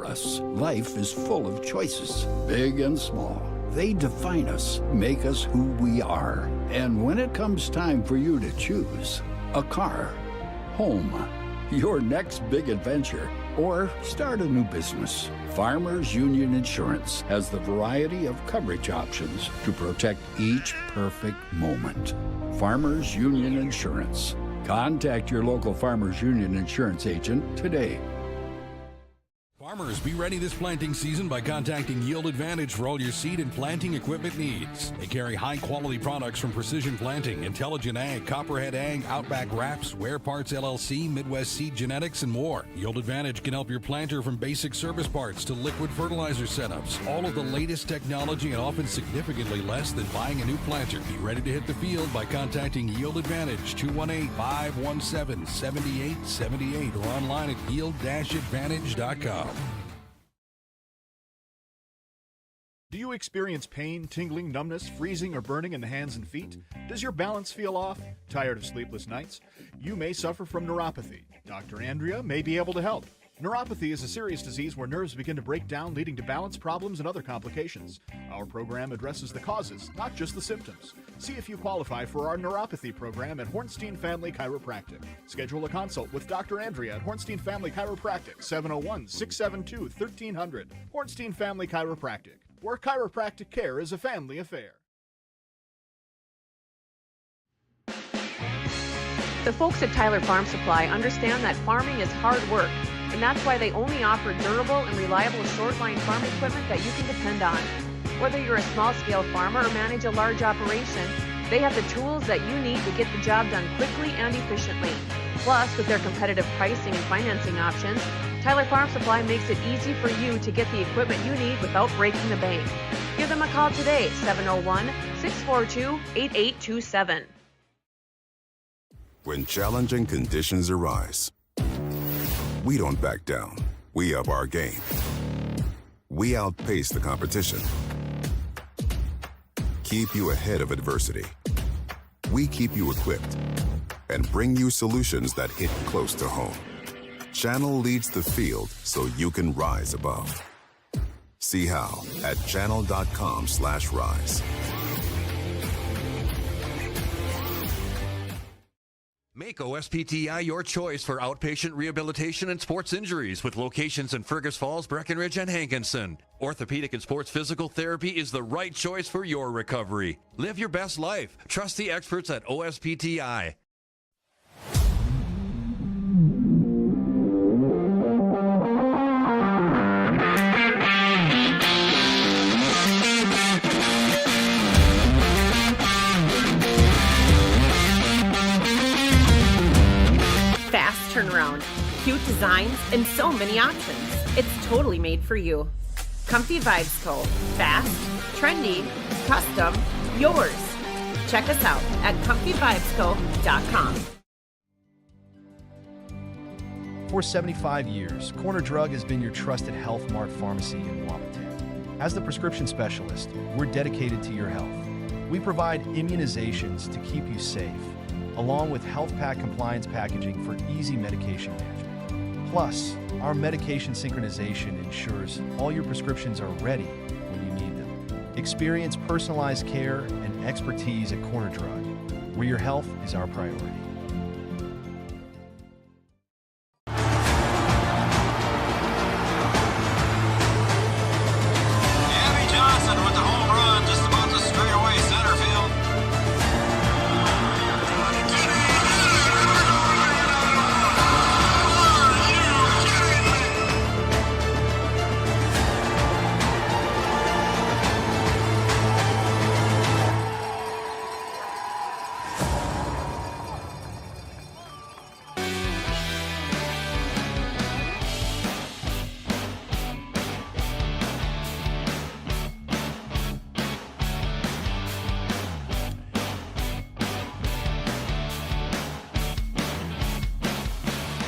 us, life is full of choices, big and small. They define us, make us who we are. And when it comes time for you to choose a car, home, your next big adventure, or start a new business, Farmers Union Insurance has the variety of coverage options to protect each perfect moment. Farmers Union Insurance. Contact your local Farmers Union Insurance agent today. Farmers, be ready this planting season by contacting Yield Advantage for all your seed and planting equipment needs. They carry high-quality products from Precision Planting, Intelligent Ag, Copperhead Ag, Outback Wraps, Wear Parts LLC, Midwest Seed Genetics, and more. Yield Advantage can help your planter from basic service parts to liquid fertilizer setups. All of the latest technology and often significantly less than buying a new planter. Be ready to hit the field by contacting Yield Advantage, 218-517-7878, or online at yield-advantage.com. Do you experience pain, tingling, numbness, freezing, or burning in the hands and feet? Does your balance feel off? Tired of sleepless nights? You may suffer from neuropathy. Dr. Andrea may be able to help. Neuropathy is a serious disease where nerves begin to break down, leading to balance problems and other complications. Our program addresses the causes, not just the symptoms. See if you qualify for our neuropathy program at Hornstein Family Chiropractic. Schedule a consult with Dr. Andrea at Hornstein Family Chiropractic, 701-672-1300. Hornstein Family Chiropractic, where chiropractic care is a family affair. The folks at Tyler Farm Supply understand that farming is hard work, and that's why they only offer durable and reliable short-line farm equipment that you can depend on. Whether you're a small-scale farmer or manage a large operation, they have the tools that you need to get the job done quickly and efficiently. Plus, with their competitive pricing and financing options, Tyler Farm Supply makes it easy for you to get the equipment you need without breaking the bank. Give them a call today, 701-642-8827. When challenging conditions arise, we don't back down. We up our game. We outpace the competition. Keep you ahead of adversity. We keep you equipped and bring you solutions that hit close to home. Channel leads the field so you can rise above. See how at channel.com/rise. Make OSPTI your choice for outpatient rehabilitation and sports injuries with locations in Fergus Falls, Breckenridge, and Hankinson. Orthopedic and sports physical therapy is the right choice for your recovery. Live your best life. Trust the experts at OSPTI. Fast turnaround, cute designs, and so many options. It's totally made for you. Comfy Vibes Co. Fast, trendy, custom, yours. Check us out at comfyvibesco.com. For 75 years, Corner Drug has been your trusted Health Mart pharmacy in Wahpeton. As the prescription specialist, we're dedicated to your health. We provide immunizations to keep you safe, along with health pack compliance packaging for easy medication management. Plus, our medication synchronization ensures all your prescriptions are ready when you need them. Experience personalized care and expertise at Corner Drug, where your health is our priority.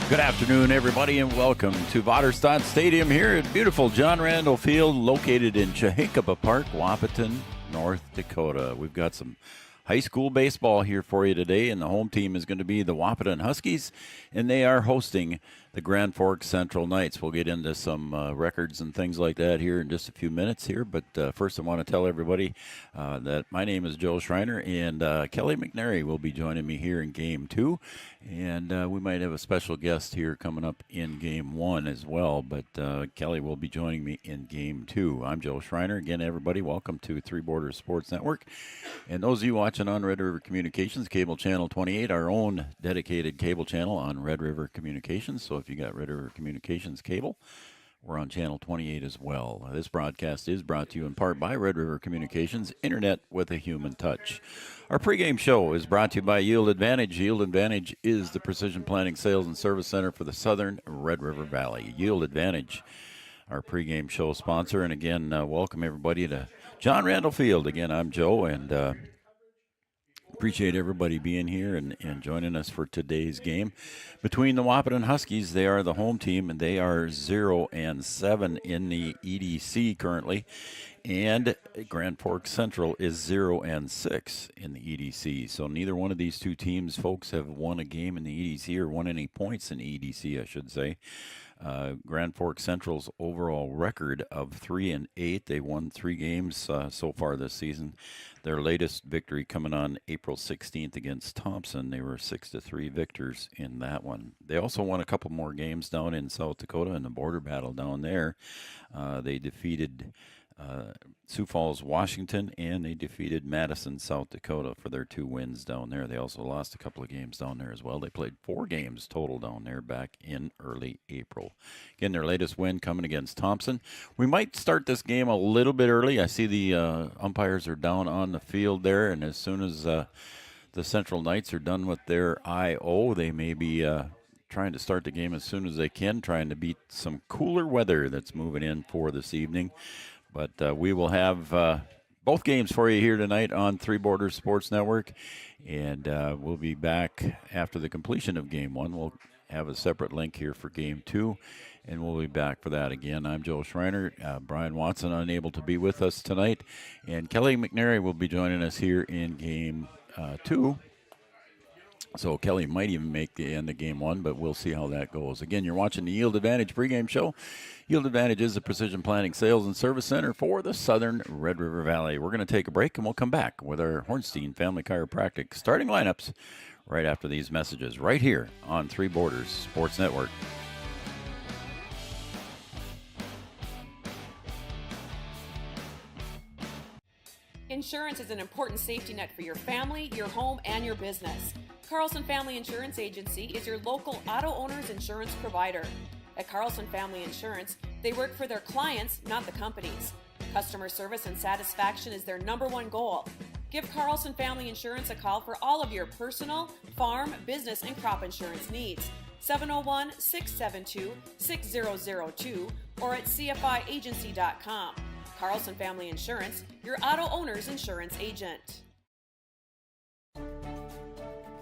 Good afternoon, everybody, and welcome to Waterstad Stadium here at beautiful John Randall Field, located in Chahakaba Park, Wahpeton, North Dakota. We've got some high school baseball here for you today, and the home team is going to be the Wahpeton Huskies, and they are hosting the Grand Forks Central Knights. We'll get into some records and things like that here in just a few minutes here. But first, I want to tell everybody that my name is Joe Schreiner, and Kelly McNary will be joining me here in Game 2. And we might have a special guest here coming up in Game 1 as well. But Kelly will be joining me in Game 2. I'm Joe Schreiner. Again, everybody, welcome to Three Borders Sports Network. And those of you watching on Red River Communications, Cable Channel 28, our own dedicated cable channel on Red River Communications. So if you got Red River Communications cable, we're on Channel 28 as well. This broadcast is brought to you in part by Red River Communications, internet with a human touch. Our pregame show is brought to you by Yield Advantage. Yield Advantage is the precision planning sales and service center for the southern Red River Valley. Yield Advantage, our pregame show sponsor. And again, welcome everybody to John Randall Field. Again, I'm Joe, and appreciate everybody being here and joining us for today's game. Between the Wahpeton Huskies, they are the home team, and they are 0-7 in the EDC currently. And Grand Forks Central is 0-6 in the EDC. So neither one of these two teams, folks, have won a game in the EDC or won any points in the EDC, I should say. Grand Forks Central's overall record of 3-8. They won 3 games so far this season. Their latest victory coming on April 16th against Thompson. They were 6-3 victors in that one. They also won a couple more games down in South Dakota in the border battle down there. They defeated Sioux Falls, Washington, and they defeated Madison, South Dakota for their 2 wins down there. They also lost a couple of games down there as well. They played 4 games total down there back in early April. Again, their latest win coming against Thompson. We might start this game a little bit early. I see the umpires are down on the field there, and as soon as the Central Knights are done with their I.O., they may be trying to start the game as soon as they can, trying to beat some cooler weather that's moving in for this evening. But we will have both games for you here tonight on Three Borders Sports Network. And we'll be back after the completion of Game 1. We'll have a separate link here for Game 2. And we'll be back for that again. I'm Joe Schreiner. Brian Watson unable to be with us tonight. And Kelly McNary will be joining us here in Game 2. So Kelly might even make the end of Game 1, but we'll see how that goes. Again, you're watching the Yield Advantage pregame show. Yield Advantage is the precision planning sales and service center for the southern Red River Valley. We're going to take a break, and we'll come back with our Hornstein Family Chiropractic starting lineups right after these messages right here on Three Borders Sports Network. Insurance is an important safety net for your family, your home, and your business. Carlson Family Insurance Agency is your local auto owner's insurance provider. At Carlson Family Insurance, they work for their clients, not the companies. Customer service and satisfaction is their #1 goal. Give Carlson Family Insurance a call for all of your personal, farm, business, and crop insurance needs. 701-672-6002 or at cfiagency.com. Carlson Family Insurance, your auto owner's insurance agent.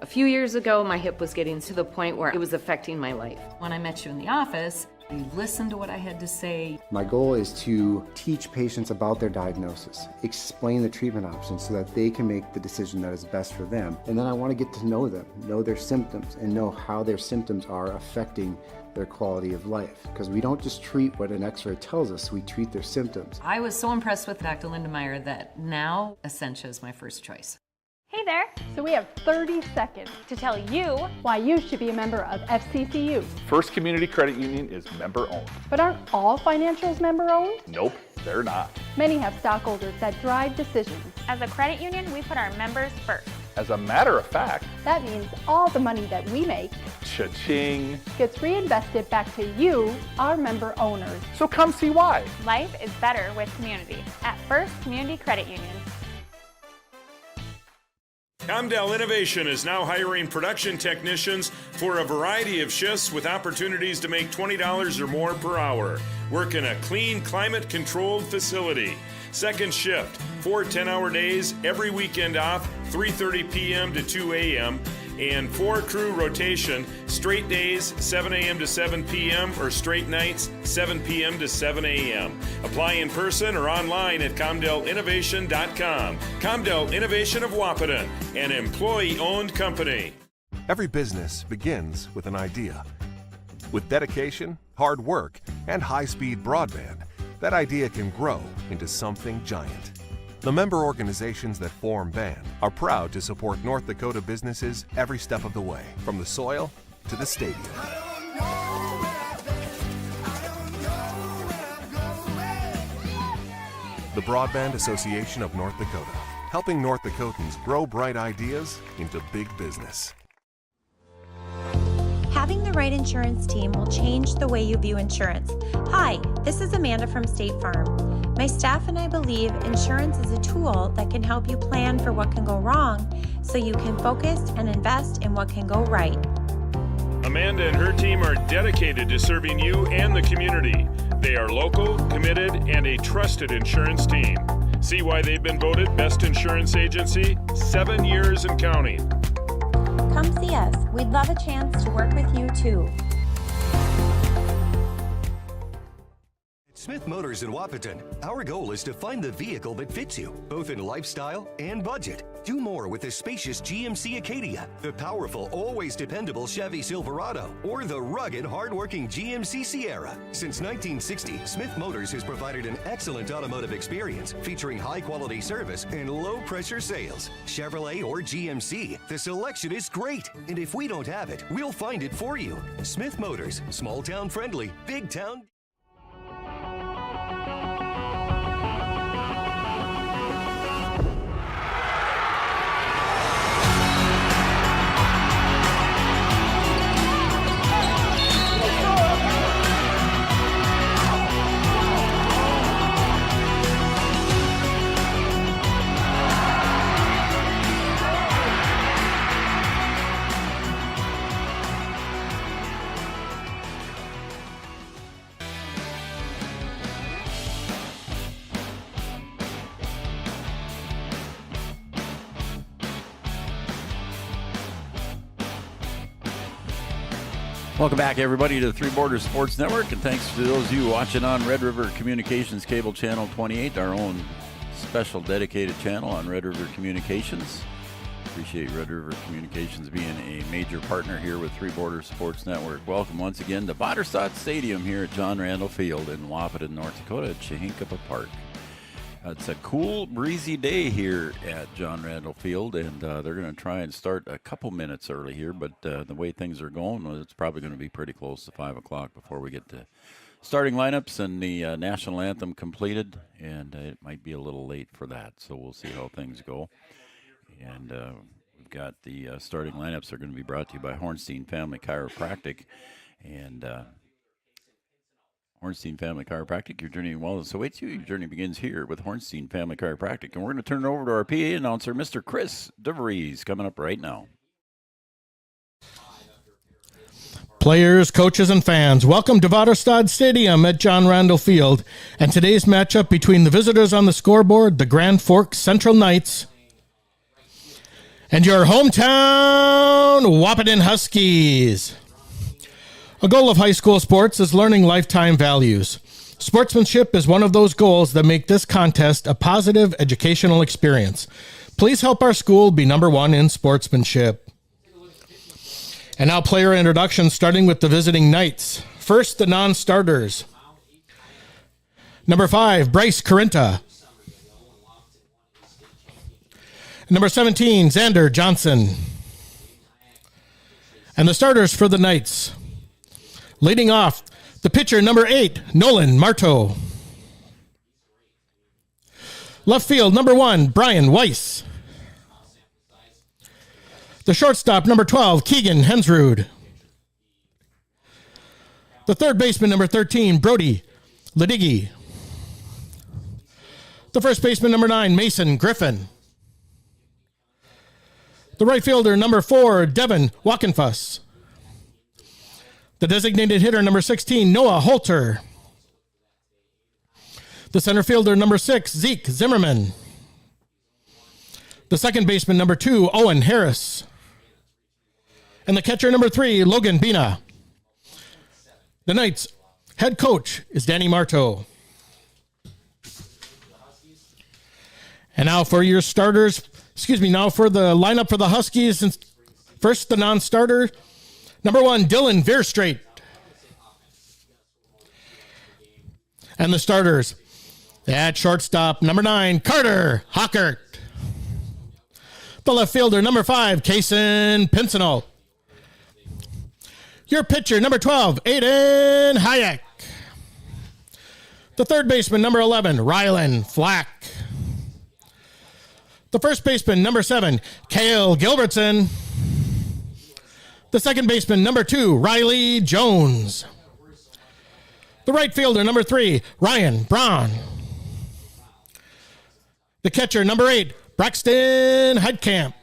A few years ago, my hip was getting to the point where it was affecting my life. When I met you in the office, you listened to what I had to say. My goal is to teach patients about their diagnosis, explain the treatment options so that they can make the decision that is best for them. And then I want to get to know them, know their symptoms, and know how their symptoms are affecting their quality of life. Because we don't just treat what an x-ray tells us, we treat their symptoms. I was so impressed with Dr. Lindemeyer that now Essentia is my first choice. Hey there! So we have 30 seconds to tell you why you should be a member of FCCU. First Community Credit Union is member-owned. But aren't all financials member-owned? Nope, they're not. Many have stockholders that drive decisions. As a credit union, we put our members first. As a matter of fact, that means all the money that we make, cha-ching, gets reinvested back to you, our member owners. So come see why. Life is better with community at First Community Credit Union. Comdell Innovation is now hiring production technicians for a variety of shifts with opportunities to make $20 or more per hour. Work in a clean, climate-controlled facility. Second shift, 4 10-hour days, every weekend off, 3:30 p.m. to 2 a.m., and 4-crew rotation, straight days, 7 a.m. to 7 p.m., or straight nights, 7 p.m. to 7 a.m. Apply in person or online at ComdellInnovation.com. Comdell Innovation of Wahpeton, an employee-owned company. Every business begins with an idea. With dedication, hard work, and high-speed broadband, that idea can grow into something giant. The member organizations that form BAND are proud to support North Dakota businesses every step of the way, from the soil to the stadium. The Broadband Association of North Dakota, helping North Dakotans grow bright ideas into big business. Having the right insurance team will change the way you view insurance. Hi, this is Amanda from State Farm. My staff and I believe insurance is a tool that can help you plan for what can go wrong so you can focus and invest in what can go right. Amanda and her team are dedicated to serving you and the community. They are local, committed, and a trusted insurance team. See why they've been voted Best Insurance Agency 7 years and counting. Come see us. We'd love a chance to work with you too. Smith Motors in Wahpeton, our goal is to find the vehicle that fits you, both in lifestyle and budget. Do more with the spacious GMC Acadia, the powerful, always dependable Chevy Silverado, or the rugged, hardworking GMC Sierra. Since 1960, Smith Motors has provided an excellent automotive experience featuring high-quality service and low-pressure sales. Chevrolet or GMC, the selection is great, and if we don't have it, we'll find it for you. Smith Motors, small-town friendly, big-town. Welcome back, everybody, to the Three Borders Sports Network, and thanks to those of you watching on Red River Communications Cable Channel 28, our own special dedicated channel on Red River Communications. Appreciate Red River Communications being a major partner here with Three Borders Sports Network. Welcome once again to Vaterstad Stadium here at John Randall Field in Wahpeton, North Dakota at Chehinkapa Park. It's a cool, breezy day here at John Randall Field, and they're going to try and start a couple minutes early here, but the way things are going, it's probably going to be pretty close to 5 o'clock before we get to starting lineups and the national anthem completed, and it might be a little late for that, so we'll see how things go. And we've got the starting lineups are going to be brought to you by Hornstein Family Chiropractic, and Hornstein Family Chiropractic, your journey in wellness awaits you. Your journey begins here with Hornstein Family Chiropractic. And we're going to turn it over to our PA announcer, Mr. Chris DeVries, coming up right now. Players, coaches, and fans, welcome to Vaterstad Stadium at John Randall Field. And today's matchup between the visitors on the scoreboard, the Grand Forks Central Knights, and your hometown Wahpeton Huskies. A goal of high school sports is learning lifetime values. Sportsmanship is one of those goals that make this contest a positive educational experience. Please help our school be number one in sportsmanship. And now player introductions, starting with the visiting Knights. First, the non-starters. Number 5, Bryce Carinta. Number 17, Xander Johnson. And the starters for the Knights. Leading off, the pitcher, number 8, Nolan Marto. Left field, number 1, Brian Weiss. The shortstop, number 12, Keegan Hensrud. The third baseman, number 13, Brody Lediggy. The first baseman, number 9, Mason Griffin. The right fielder, number 4, Devin Walkenfuss. The designated hitter, number 16, Noah Holter. The center fielder, number 6, Zeke Zimmerman. The second baseman, number 2, Owen Harris. And the catcher, number 3, Logan Bina. The Knights' head coach is Danny Marto. And now for your starters, now for the lineup for the Huskies. First, the non-starter, number 1, Dylan Veerstraight. And the starters. At shortstop, number 9, Carter Hockert. The left fielder, number 5, Kason Pincinel. Your pitcher, number 12, Aiden Hayek. The third baseman, number 11, Rylan Flack. The first baseman, number 7, Cale Gilbertson. The second baseman, number 2, Riley Jones. The right fielder, number 3, Ryan Braun. The catcher, number 8, Braxton Heidkamp.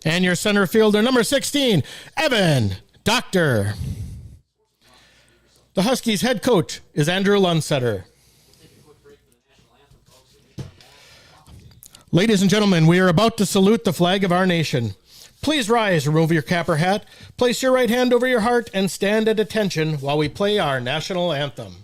And your center fielder, number 16, Evan Doctor. The Huskies head coach is Andrew Lundsetter. Ladies and gentlemen, we are about to salute the flag of our nation. Please rise, remove your cap or hat, place your right hand over your heart, and stand at attention while we play our national anthem.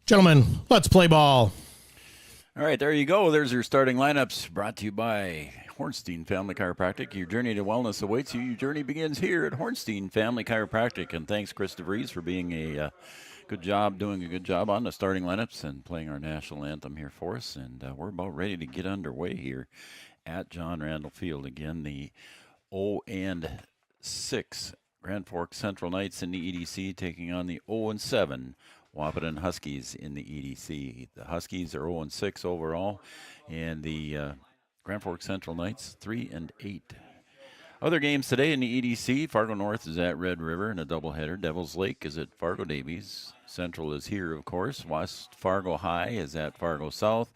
Gentlemen, let's play ball. All right, there you go. There's your starting lineups brought to you by Hornstein Family Chiropractic. Your journey to wellness awaits you. Your journey begins here at Hornstein Family Chiropractic. And thanks, Chris DeVries, for being doing a good job on the starting lineups and playing our national anthem here for us. And we're about ready to get underway here at John Randall Field. Again, the 0-6 Grand Forks Central Knights in the EDC taking on the 0-7 Wahpeton Huskies in the EDC. The Huskies are 0-6 overall, and the Grand Forks Central Knights 3-8. Other games today in the EDC: Fargo North is at Red River in a doubleheader. Devils Lake is at Fargo Davies. Central is here, of course. West Fargo High is at Fargo South.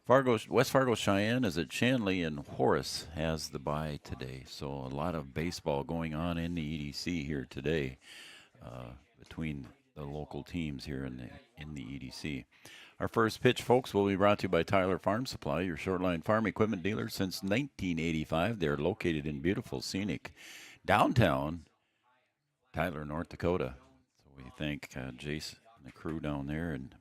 West Fargo Cheyenne is at Shanley, and Horace has the bye today. So a lot of baseball going on in the EDC here today between the local teams here in the EDC. Our first pitch, folks, will be brought to you by Tyler Farm Supply, your shortline farm equipment dealer since 1985. They're located in beautiful, scenic downtown Tyler, North Dakota. So we thank Jace and the crew down there and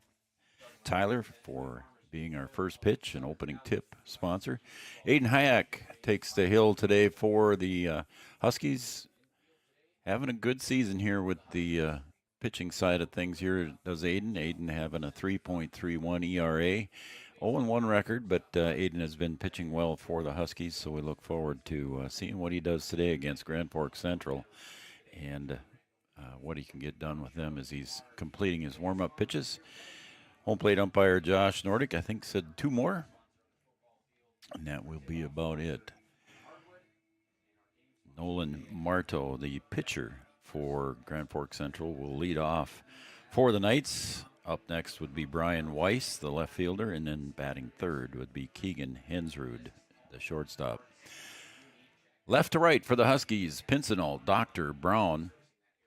Tyler for being our first pitch and opening tip sponsor. Aiden Hayek takes the hill today for the Huskies. Having a good season here with the pitching side of things here does Aiden. Aiden having a 3.31 ERA, 0-1 record, but Aiden has been pitching well for the Huskies, so we look forward to seeing what he does today against Grand Forks Central and what he can get done with them as he's completing his warm-up pitches. Home plate umpire Josh Nordic, I think, said 2 more, and that will be about it. Nolan Marto, the pitcher for Grand Forks Central, will lead off for the Knights. Up next would be Brian Weiss, the left fielder, and then batting third would be Keegan Hensrud, the shortstop. Left to right for the Huskies, Pincinel, Doctor, Braun,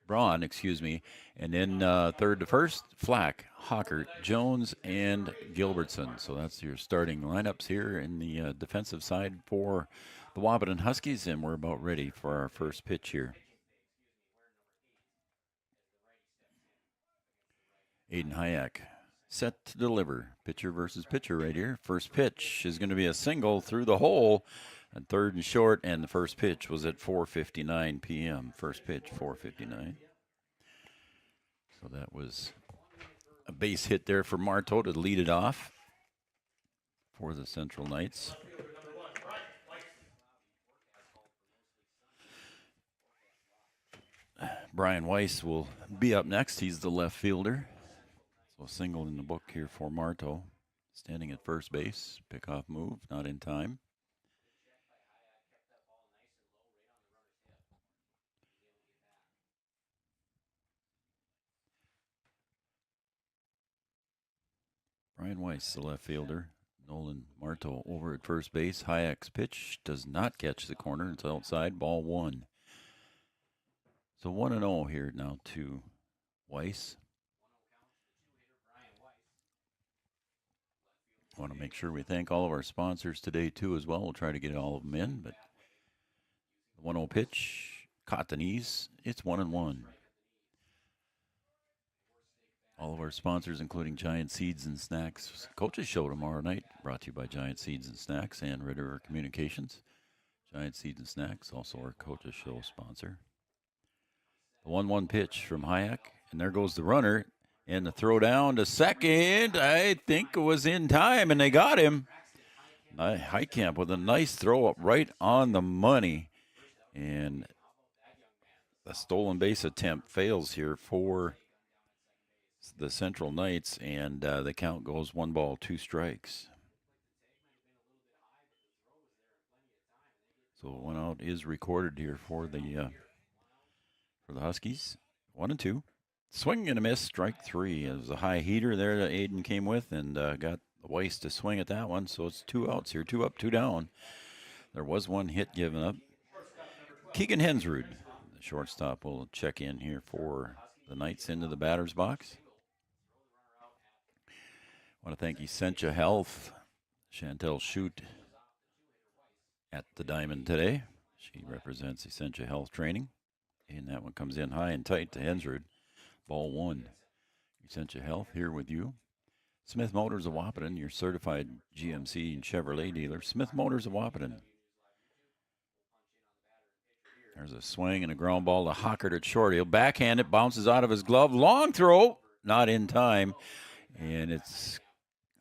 and then third to first, Flack, Hockert, Jones, and Gilbertson. So that's your starting lineups here in the defensive side for the Wahpeton Huskies, and we're about ready for our first pitch here. Aiden Hayek set to deliver. Pitcher versus pitcher right here. First pitch is going to be a single through the hole. And third and short, and the first pitch was at 4:59 p.m. First pitch, 4:59. So that was a base hit there for Marteau to lead it off for the Central Knights. Brian Weiss will be up next. He's the left fielder. So a single in the book here for Marteau. Standing at first base. Pickoff move, not in time. Brian Weiss, the left fielder. Nolan Marteau over at first base. Hayek's pitch does not catch the corner. It's outside. Ball 1. So 1-0 here now to Weiss. I want to make sure we thank all of our sponsors today, too, as well. We'll try to get all of them in, but the 1-0 pitch, caught the knees. It's 1-1. All of our sponsors, including Giant Seeds and Snacks. Coaches Show tomorrow night, brought to you by Giant Seeds and Snacks and Red River Communications. Giant Seeds and Snacks, also our Coaches Show sponsor. The 1-1 pitch from Hayek, and there goes the runner. And the throw down to second, I think it was in time, and they got him. Heitkamp with a nice throw up right on the money. And the stolen base attempt fails here for the Central Knights, and the count goes 1 ball, 2 strikes. So 1 out is recorded here for the Huskies. 1-2. Swing and a miss, strike 3. It was a high heater there that Aiden came with, and got Weiss to swing at that one. So it's 2 outs here, 2 up, 2 down. There was 1 hit given up. Keegan Hensrud, the shortstop, will check in here for the Knights into the batter's box. I want to thank Essentia Health, Chantel Shute at the Diamond today. She represents Essentia Health Training. And that one comes in high and tight to Hensrud. Ball 1. Essentia Health here with you. Smith Motors of Wahpeton, your certified GMC and Chevrolet dealer. Smith Motors of Wahpeton. There's a swing and a ground ball to Hockert at short. He'll backhand it, bounces out of his glove. Long throw, not in time. And it's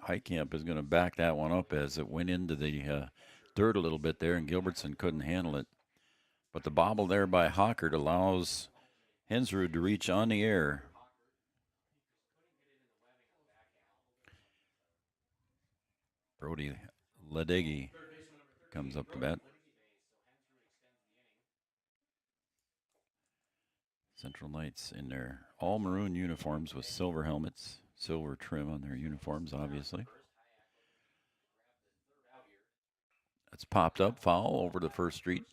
Heitkamp is going to back that one up as it went into the dirt a little bit there, and Gilbertson couldn't handle it. But the bobble there by Hockert allows Hensrud to reach on the air. Brody Ladegi comes up to bat. Central Knights in their all maroon uniforms with silver helmets, silver trim on their uniforms, obviously. That's popped up, foul over to First Street.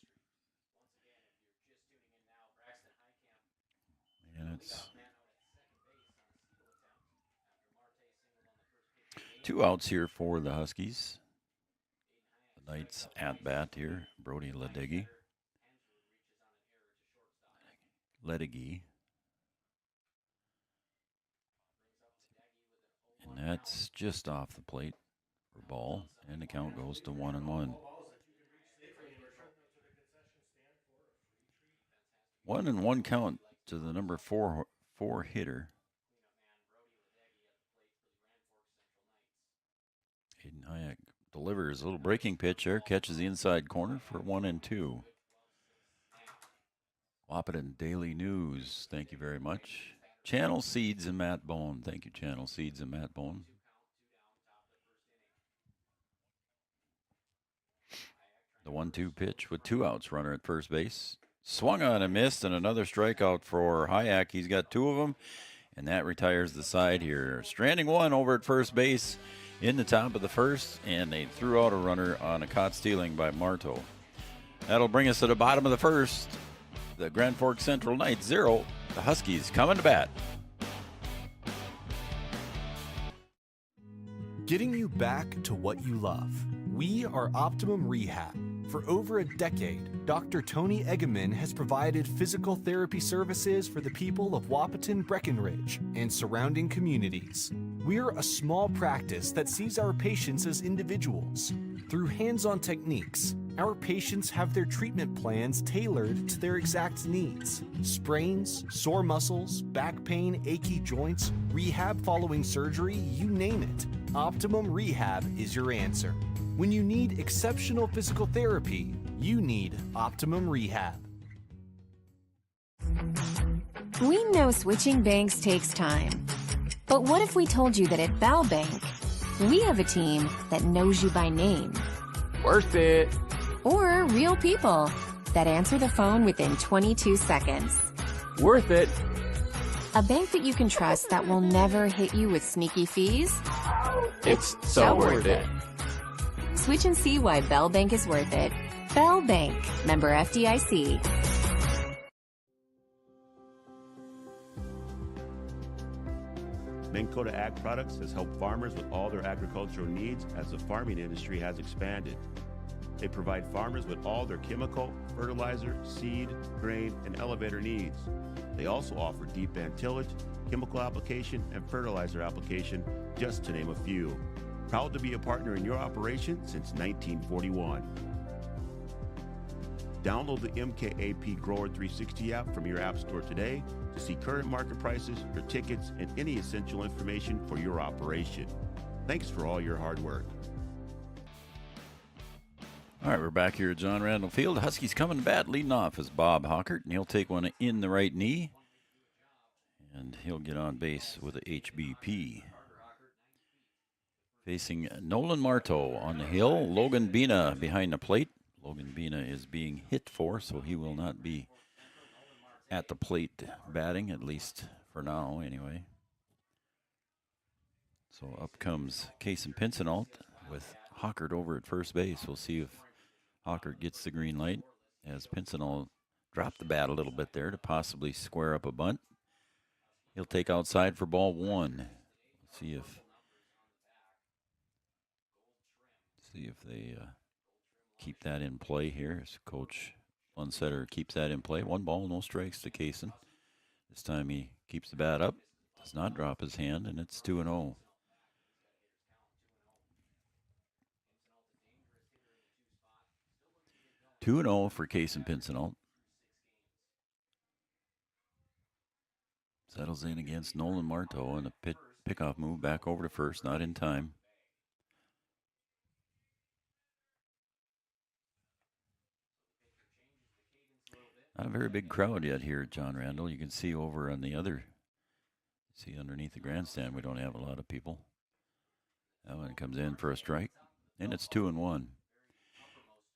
And it's 2 outs here for the Huskies. The Knights at bat here. Brody Ladegi. And that's just off the plate for ball. And the count goes to 1-1. 1-1 count to the number 4 hitter. Aiden Hayek delivers a little breaking pitch there, catches the inside corner for 1-2. Wahpeton Daily News, thank you very much. Channel Seeds and Matt Bone, thank you, Channel Seeds and Matt Bone. The 1-2 pitch with 2 outs, runner at first base. Swung on and missed, and another strikeout for Hayek. He's got 2 of them, and that retires the side here. Stranding 1 over at first base in the top of the first, and they threw out a runner on a caught stealing by Marteau. That'll bring us to the bottom of the first. The Grand Forks Central Knights 0. The Huskies coming to bat. Getting you back to what you love. We are Optimum Rehab. For over a decade, Dr. Tony Egeman has provided physical therapy services for the people of Wahpeton, Breckenridge, and surrounding communities. We're a small practice that sees our patients as individuals. Through hands-on techniques, our patients have their treatment plans tailored to their exact needs. Sprains, sore muscles, back pain, achy joints, rehab following surgery, you name it. Optimum Rehab is your answer. When you need exceptional physical therapy, you need Optimum Rehab. We know switching banks takes time. But what if we told you that at Bell Bank, we have a team that knows you by name? Worth it. Or real people that answer the phone within 22 seconds. Worth it. A bank that you can trust that will never hit you with sneaky fees? It's so worth it. Switch and see why Bell Bank is worth it. Bell Bank, member FDIC. Minn Kota Ag Products has helped farmers with all their agricultural needs as the farming industry has expanded. They provide farmers with all their chemical, fertilizer, seed, grain, and elevator needs. They also offer deep band tillage, chemical application, and fertilizer application, just to name a few. Proud to be a partner in your operation since 1941. Download the MKAP Grower 360 app from your app store today to see current market prices, your tickets, and any essential information for your operation. Thanks for all your hard work. All right, we're back here at John Randall Field. Huskies coming to bat, leading off is Bob Hockert, and he'll take one in the right knee, and he'll get on base with a HBP. Facing Nolan Marteau on the hill, Logan Bina behind the plate. Logan Bina is being hit for, so he will not be at the plate batting, at least for now anyway. So up comes Kason Pincinalt with Hockert over at first base. We'll see if Hockert gets the green light as Pincinalt dropped the bat a little bit there to possibly square up a bunt. He'll take outside for ball one. See if they keep that in play here as Coach Lunsetter keeps that in play. 1 ball, no strikes to Kason. This time he keeps the bat up, does not drop his hand, and it's 2-0. For Kason Pincinalt. Settles in against Nolan Marteau, and a pickoff move back over to first, not in time. Not a very big crowd yet here at John Randall. You can see over on the other, see underneath the grandstand, we don't have a lot of people. That one comes in for a strike, and it's 2-1.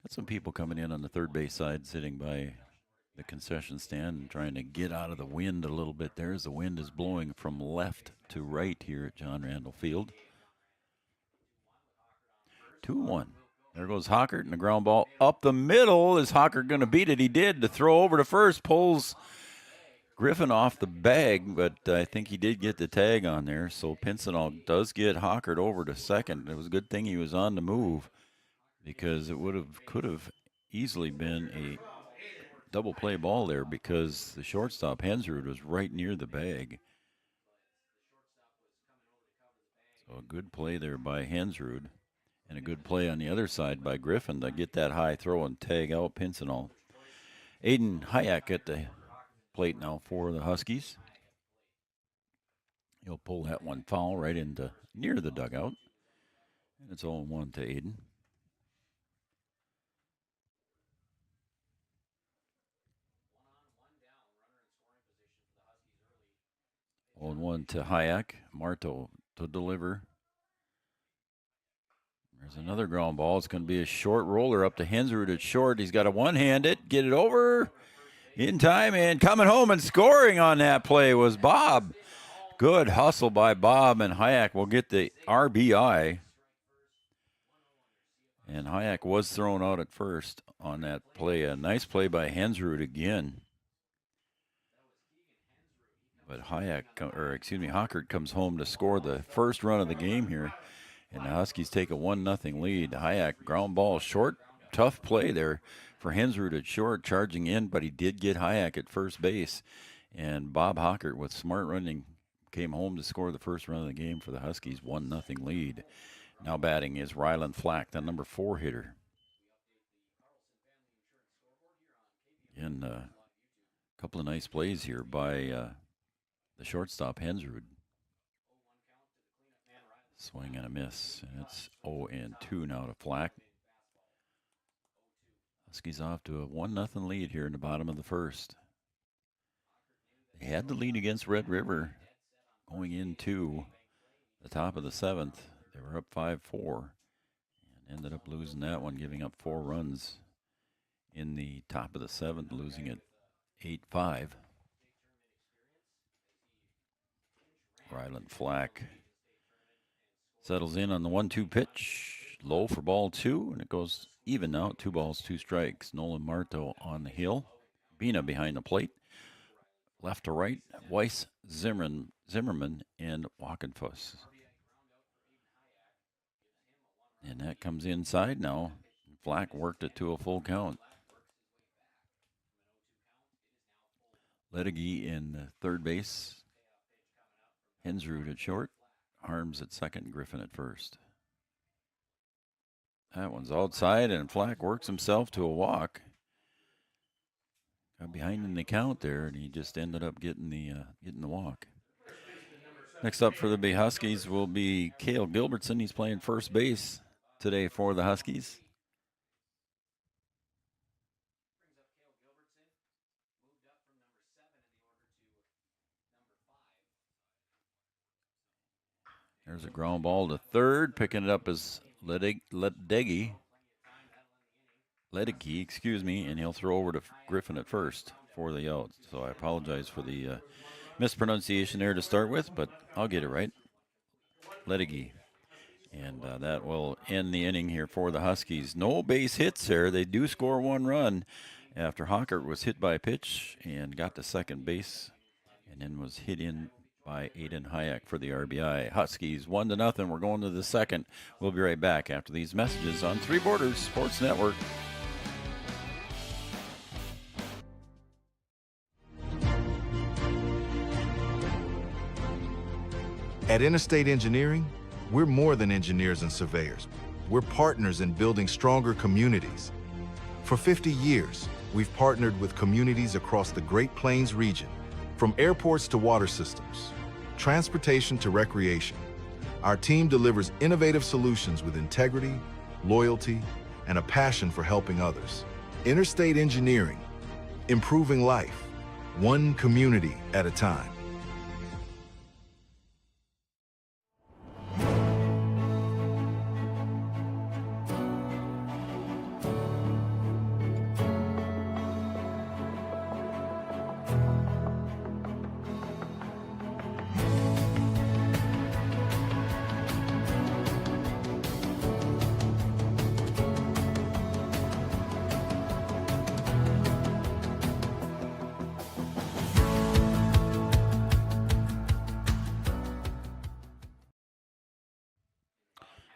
Got some people coming in on the third base side, sitting by the concession stand and trying to get out of the wind a little bit there as the wind is blowing from left to right here at John Randall Field. 2-1. There goes Hockert, and the ground ball up the middle. Is Hockert going to beat it? He did. To throw over to first, pulls Griffin off the bag, but I think he did get the tag on there. So Pincinalt does get Hockert over to second. It was a good thing he was on the move because it could have easily been a double play ball there because the shortstop, Hensrud, was right near the bag. So a good play there by Hensrud. And a good play on the other side by Griffin to get that high throw and tag out Pincinalt. Aiden Hayek at the plate now for the Huskies. He'll pull that one foul right into near the dugout. And it's 0-1 to Aiden. One to Hayek. Marteau to deliver. There's another ground ball. It's going to be a short roller up to Hensrud at short. He's got to one-hand it, get it over in time, and coming home and scoring on that play was Bob. Good hustle by Bob, and Hayek will get the RBI. And Hayek was thrown out at first on that play. A nice play by Hensrud again. But Hockert comes home to score the first run of the game here. And the Huskies take a 1-0 lead. Hayek ground ball short tough play there for Hensrud at short, charging in, but he did get Hayek at first base. And Bob Hockert, with smart running, came home to score the first run of the game for the Huskies, 1-0 lead. Now batting is Ryland Flack, the number 4 hitter. And a couple of nice plays here by the shortstop, Hensrud. Swing and a miss, and it's 0-2 now to Flack. Huskies off to a 1-0 lead here in the bottom of the first. They had the lead against Red River going into the top of the 7th. They were up 5-4 and ended up losing that one, giving up 4 runs in the top of the 7th, losing it 8-5. Ryland Flack settles in on the 1-2 pitch, low for ball 2, and it goes even now, 2 balls, 2 strikes. Nolan Marto on the hill, Bina behind the plate, left to right, Weiss, Zimmerman, and Wackenfuss. And that comes inside now. Flack worked it to a full count. Ledegy in third base, Hensrud at short, Harms at second, Griffin at first. That one's outside, and Flack works himself to a walk. Got behind in the count there, and he just ended up getting the walk. Next up for the Huskies will be Cale Gilbertson. He's playing first base today for the Huskies. There's a ground ball to third. Picking it up is Ledegy, and he'll throw over to Griffin at first for the out. So I apologize for the mispronunciation there to start with, but I'll get it right. Ledegy. And that will end the inning here for the Huskies. No base hits there. They do score 1 run after Hockert was hit by a pitch and got to second base, and then was hit in by Aiden Hayek for the RBI. Huskies 1-0. We're going to the second. We'll be right back after these messages on Three Borders Sports Network. At Interstate Engineering, we're more than engineers and surveyors. We're partners in building stronger communities. For 50 years, we've partnered with communities across the Great Plains region, from airports to water systems, transportation to recreation. Our team delivers innovative solutions with integrity, loyalty, and a passion for helping others. Interstate Engineering, improving life, one community at a time.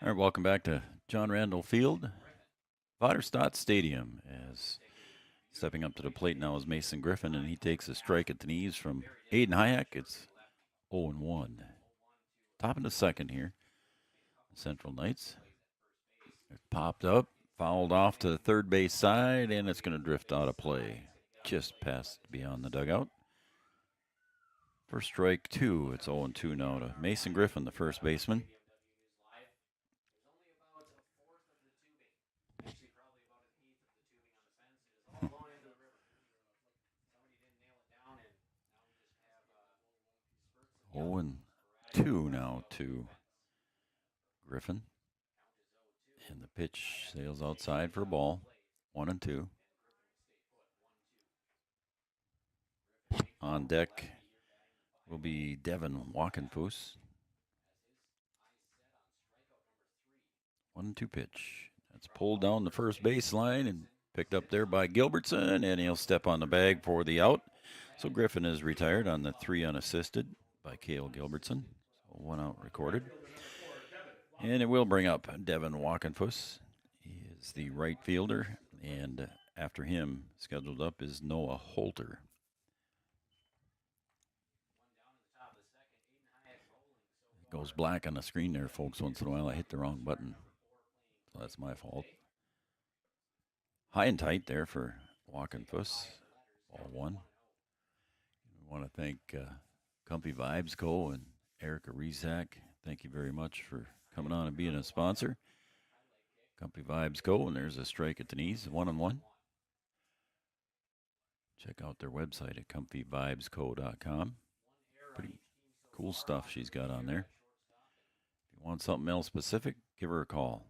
All right, welcome back to John Randall Field, Vaterstad Stadium. As stepping up to the plate now is Mason Griffin, and he takes a strike at the knees from Aiden Hayek. It's 0-1. Top of the second here. Central Knights. It popped up, fouled off to the third base side, and it's going to drift out of play. Just past beyond the dugout. For strike 2, it's 0-2 now to Mason Griffin, the first baseman. Oh, and 2 now to Griffin. And the pitch sails outside for a ball. 1-2. On deck will be Devin Wackenfuss. 1-2 pitch. That's pulled down the first baseline and picked up there by Gilbertson, and he'll step on the bag for the out. So Griffin is retired on the 3 unassisted by Cale Gilbertson. So 1 out recorded. And it will bring up Devin Wackenfuss. He is the right fielder, and after him, scheduled up, is Noah Holter. It goes black on the screen there, folks. Once in a while, I hit the wrong button, so that's my fault. High and tight there for Wahpeton, ball one. We want to thank Comfy Vibes Co. and Erica Rizak. Thank you very much for coming on and being a sponsor. Comfy Vibes Co. And there's a strike at the knees, 1-1. Check out their website at comfyvibesco.com. Pretty cool stuff she's got on there. If you want something else specific, give her a call.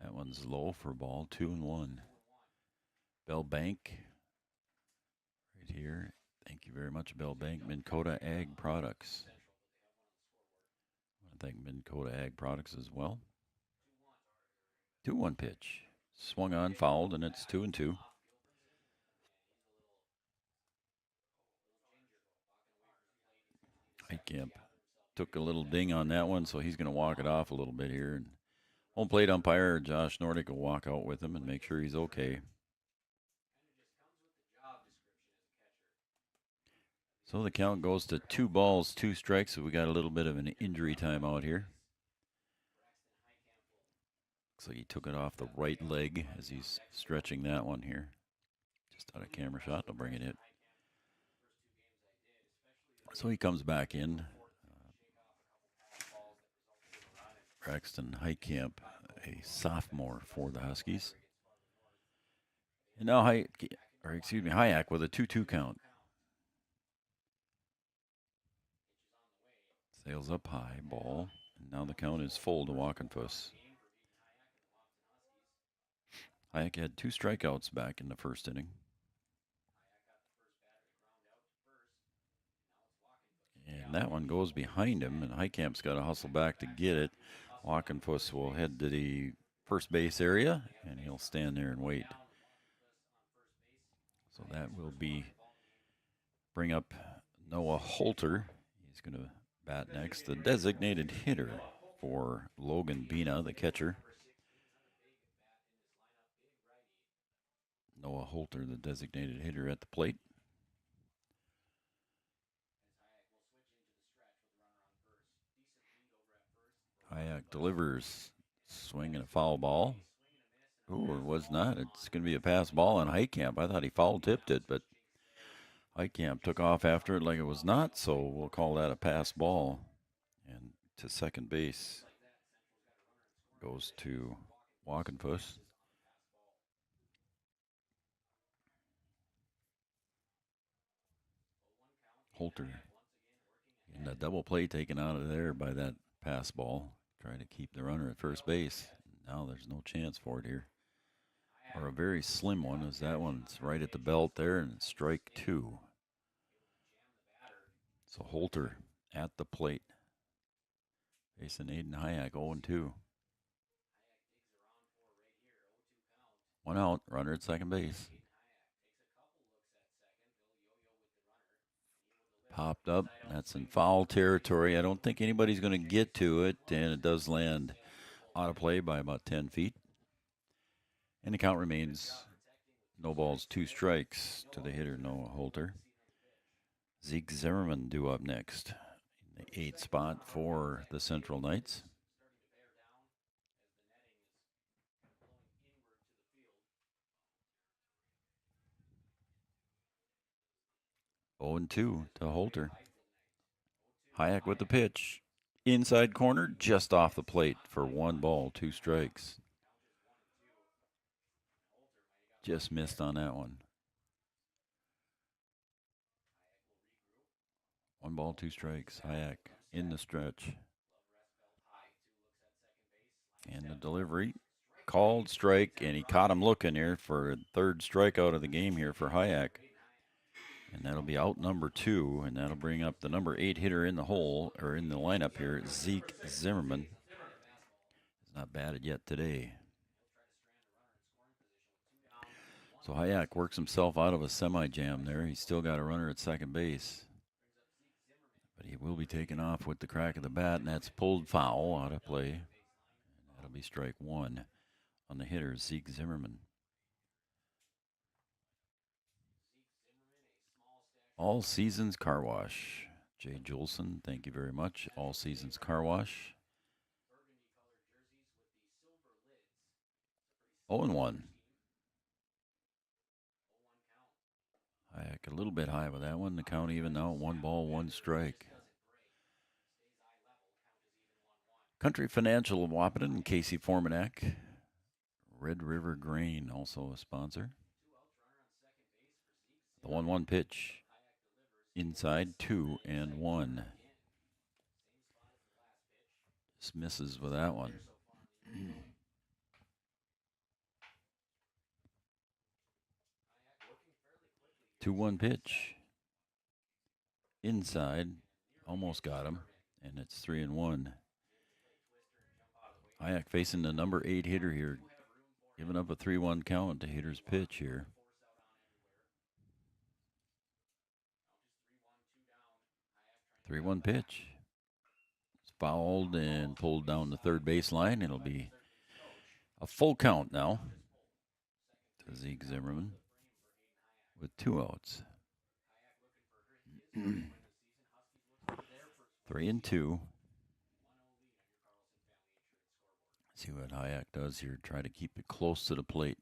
That one's low for ball 2-1. Bell Bank right here. Thank you very much, Bell Bank. Minn Kota Ag Products. I want to thank Minn Kota Ag Products as well. 2-1 pitch. Swung on, fouled, and it's 2-2. Heitkamp took a little ding on that one, so he's going to walk it off a little bit here. And home plate umpire Josh Nordic will walk out with him and make sure he's okay. So the count goes to 2 balls, 2 strikes. So we got a little bit of an injury timeout here. Looks like he took it off the right leg as he's stretching that one here. Just out of camera shot, they'll bring it in. So he comes back in. Braxton Heitkamp, a sophomore for the Huskies. And now Hayek with a 2-2 count. Sails up high, ball. And now the count is full to Wahpeton. Hayek had 2 strikeouts back in the first inning. And that one goes behind him, and Heitkamp's got to hustle back to get it. Wahpeton will head to the first base area, and he'll stand there and wait. So that will bring up Noah Holter. He's going to bat next, the designated hitter for Logan Bina, the catcher. Noah Holter, the designated hitter at the plate. Hayek delivers, swing and a foul ball. Ooh, it was not. It's going to be a pass ball on Heitkamp. I thought he foul tipped it, but Heitkamp took off after it like it was not, so we'll call that a pass ball. And to second base goes to Wahpeton. Holter getting a double play taken out of there by that pass ball. Trying to keep the runner at first base. Now there's no chance for it here. Or a very slim one, as that one's right at the belt there, and it's strike 2. So Holter at the plate. Facing Aiden Hayek, 0-2. 1 out, runner at second base. Popped up, that's in foul territory. I don't think anybody's going to get to it, and it does land out of play by about 10 feet. And the count remains no balls, 2 strikes to the hitter, Noah Holter. Zeke Zimmerman due up next in the 8th spot for the Central Knights. Oh, 0-2 to Holter. Hayek with the pitch. Inside corner, just off the plate for 1 ball, 2 strikes. Just missed on that one. 1 ball, 2 strikes. Hayek in the stretch. And the delivery. Called strike, and he caught him looking here for a 3rd strikeout of the game here for Hayek. And that'll be out number 2, and that'll bring up the number 8 hitter in the hole, or in the lineup here, Zeke Zimmerman. He's not batted yet today. So Hayek works himself out of a semi-jam there. He's still got a runner at second base. But he will be taken off with the crack of the bat, and that's pulled foul out of play. And that'll be strike 1. On the hitter, Zeke Zimmerman. All Seasons Car Wash. Jay Jolson, thank you very much. All Seasons Car Wash. 0-1. A little bit high with that one. The count even now, 1 ball, 1 strike. Country Financial of Wahpeton and Casey Formanek. Red River Grain, also a sponsor. The 1-1 pitch. Inside, 2-1. Just misses with that one. 2-1 pitch. Inside, almost got him, and it's 3-1. Hayek facing the number 8 hitter here, giving up a 3-1 count to hitter's pitch here. Three 1 pitch. It's fouled and pulled down the third baseline. It'll be a full count now to Zeke Zimmerman with 2 outs. 3-2. See what Hayek does here. Try to keep it close to the plate.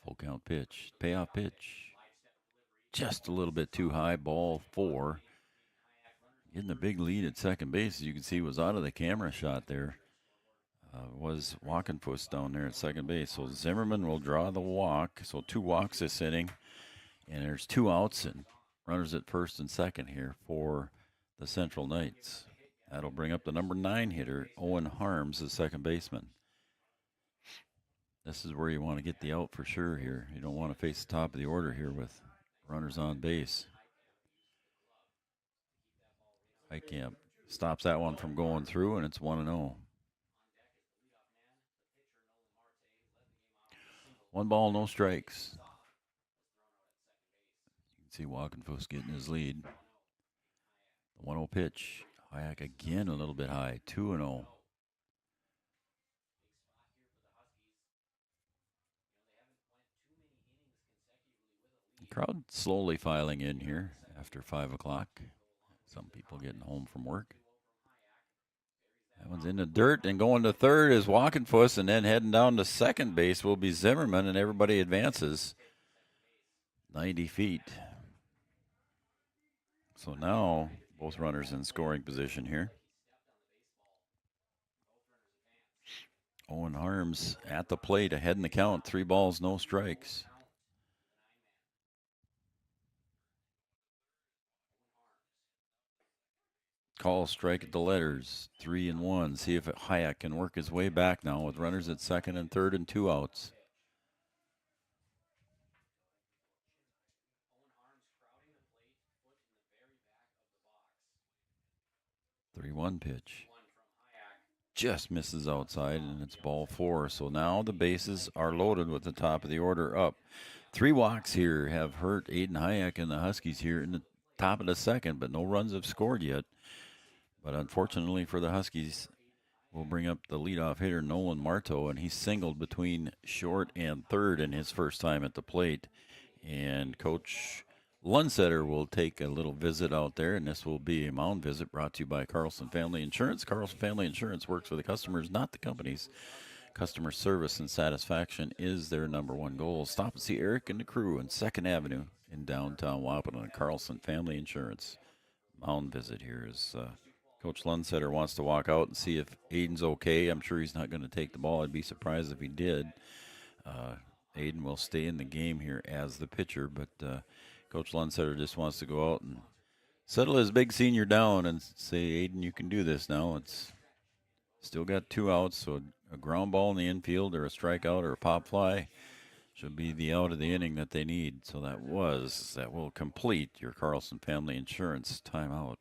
Full count pitch. Payoff pitch. Just a little bit too high. Ball 4. Getting a big lead at second base, as you can see, was out of the camera shot there. Was Walkenfuss down there at second base. So Zimmerman will draw the walk. So 2 walks this inning. And there's 2 outs and runners at first and second here for the Central Knights. That'll bring up the number 9 hitter, Owen Harms, the second baseman. This is where you want to get the out for sure here. You don't want to face the top of the order here with runners on base. Heitkamp stops that one from going through, and it's 1-0. 1 ball, no strikes. You can see Walkenfuss getting his lead. The 1-0 pitch. Hayek again a little bit high, 2-0. The crowd slowly filing in here after 5 o'clock. Some people getting home from work. That one's in the dirt, and going to third is Walkenfuss, and then heading down to second base will be Zimmerman, and everybody advances 90 feet. So now both runners in scoring position here. Owen Harms at the plate, ahead in the count, 3 balls, no strikes. Call strike at the letters, 3-1. See if Hayek can work his way back now with runners at second and third and 2 outs. The 3-1 pitch. Just misses outside, and it's ball 4. So now the bases are loaded with the top of the order up. 3 walks here have hurt Aiden Hayek and the Huskies here in the top of the second, but no runs have scored yet. But unfortunately for the Huskies, we'll bring up the leadoff hitter, Nolan Marto, and he singled between short and third in his first time at the plate. And Coach Lundsetter will take a little visit out there, and this will be a mound visit brought to you by Carlson Family Insurance. Carlson Family Insurance works for the customers, not the companies. Customer service and satisfaction is their number 1 goal. Stop and see Eric and the crew on 2nd Avenue in downtown Wahpeton. Carlson Family Insurance. Mound visit here is Coach Lundsetter wants to walk out and see if Aiden's okay. I'm sure he's not going to take the ball. I'd be surprised if he did. Aiden will stay in the game here as the pitcher, but Coach Lundsetter just wants to go out and settle his big senior down and say, Aiden, you can do this now. It's still got 2 outs, so a ground ball in the infield or a strikeout or a pop fly should be the out of the inning that they need. So that will complete your Carlson Family Insurance timeout.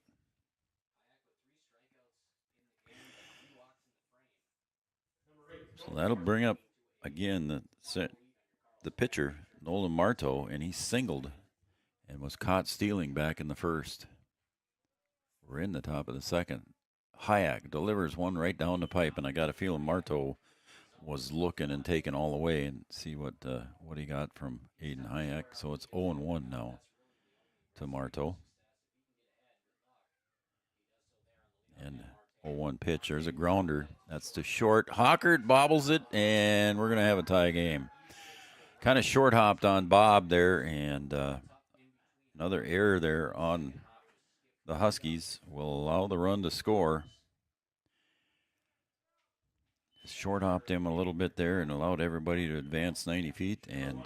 So that'll bring up, again, the pitcher, Nolan Marto, and he singled and was caught stealing back in the first. We're in the top of the second. Hayek delivers one right down the pipe, and I got a feeling Marto was looking and taking all the way, and see what he got from Aiden Hayek. So it's 0-1 now to Marto. And 0-1 pitch. There's a grounder. That's to short. Hockert bobbles it, and we're going to have a tie game. Kind of short hopped on Bob there, and another error there on the Huskies will allow the run to score. Short hopped him a little bit there and allowed everybody to advance 90 feet. And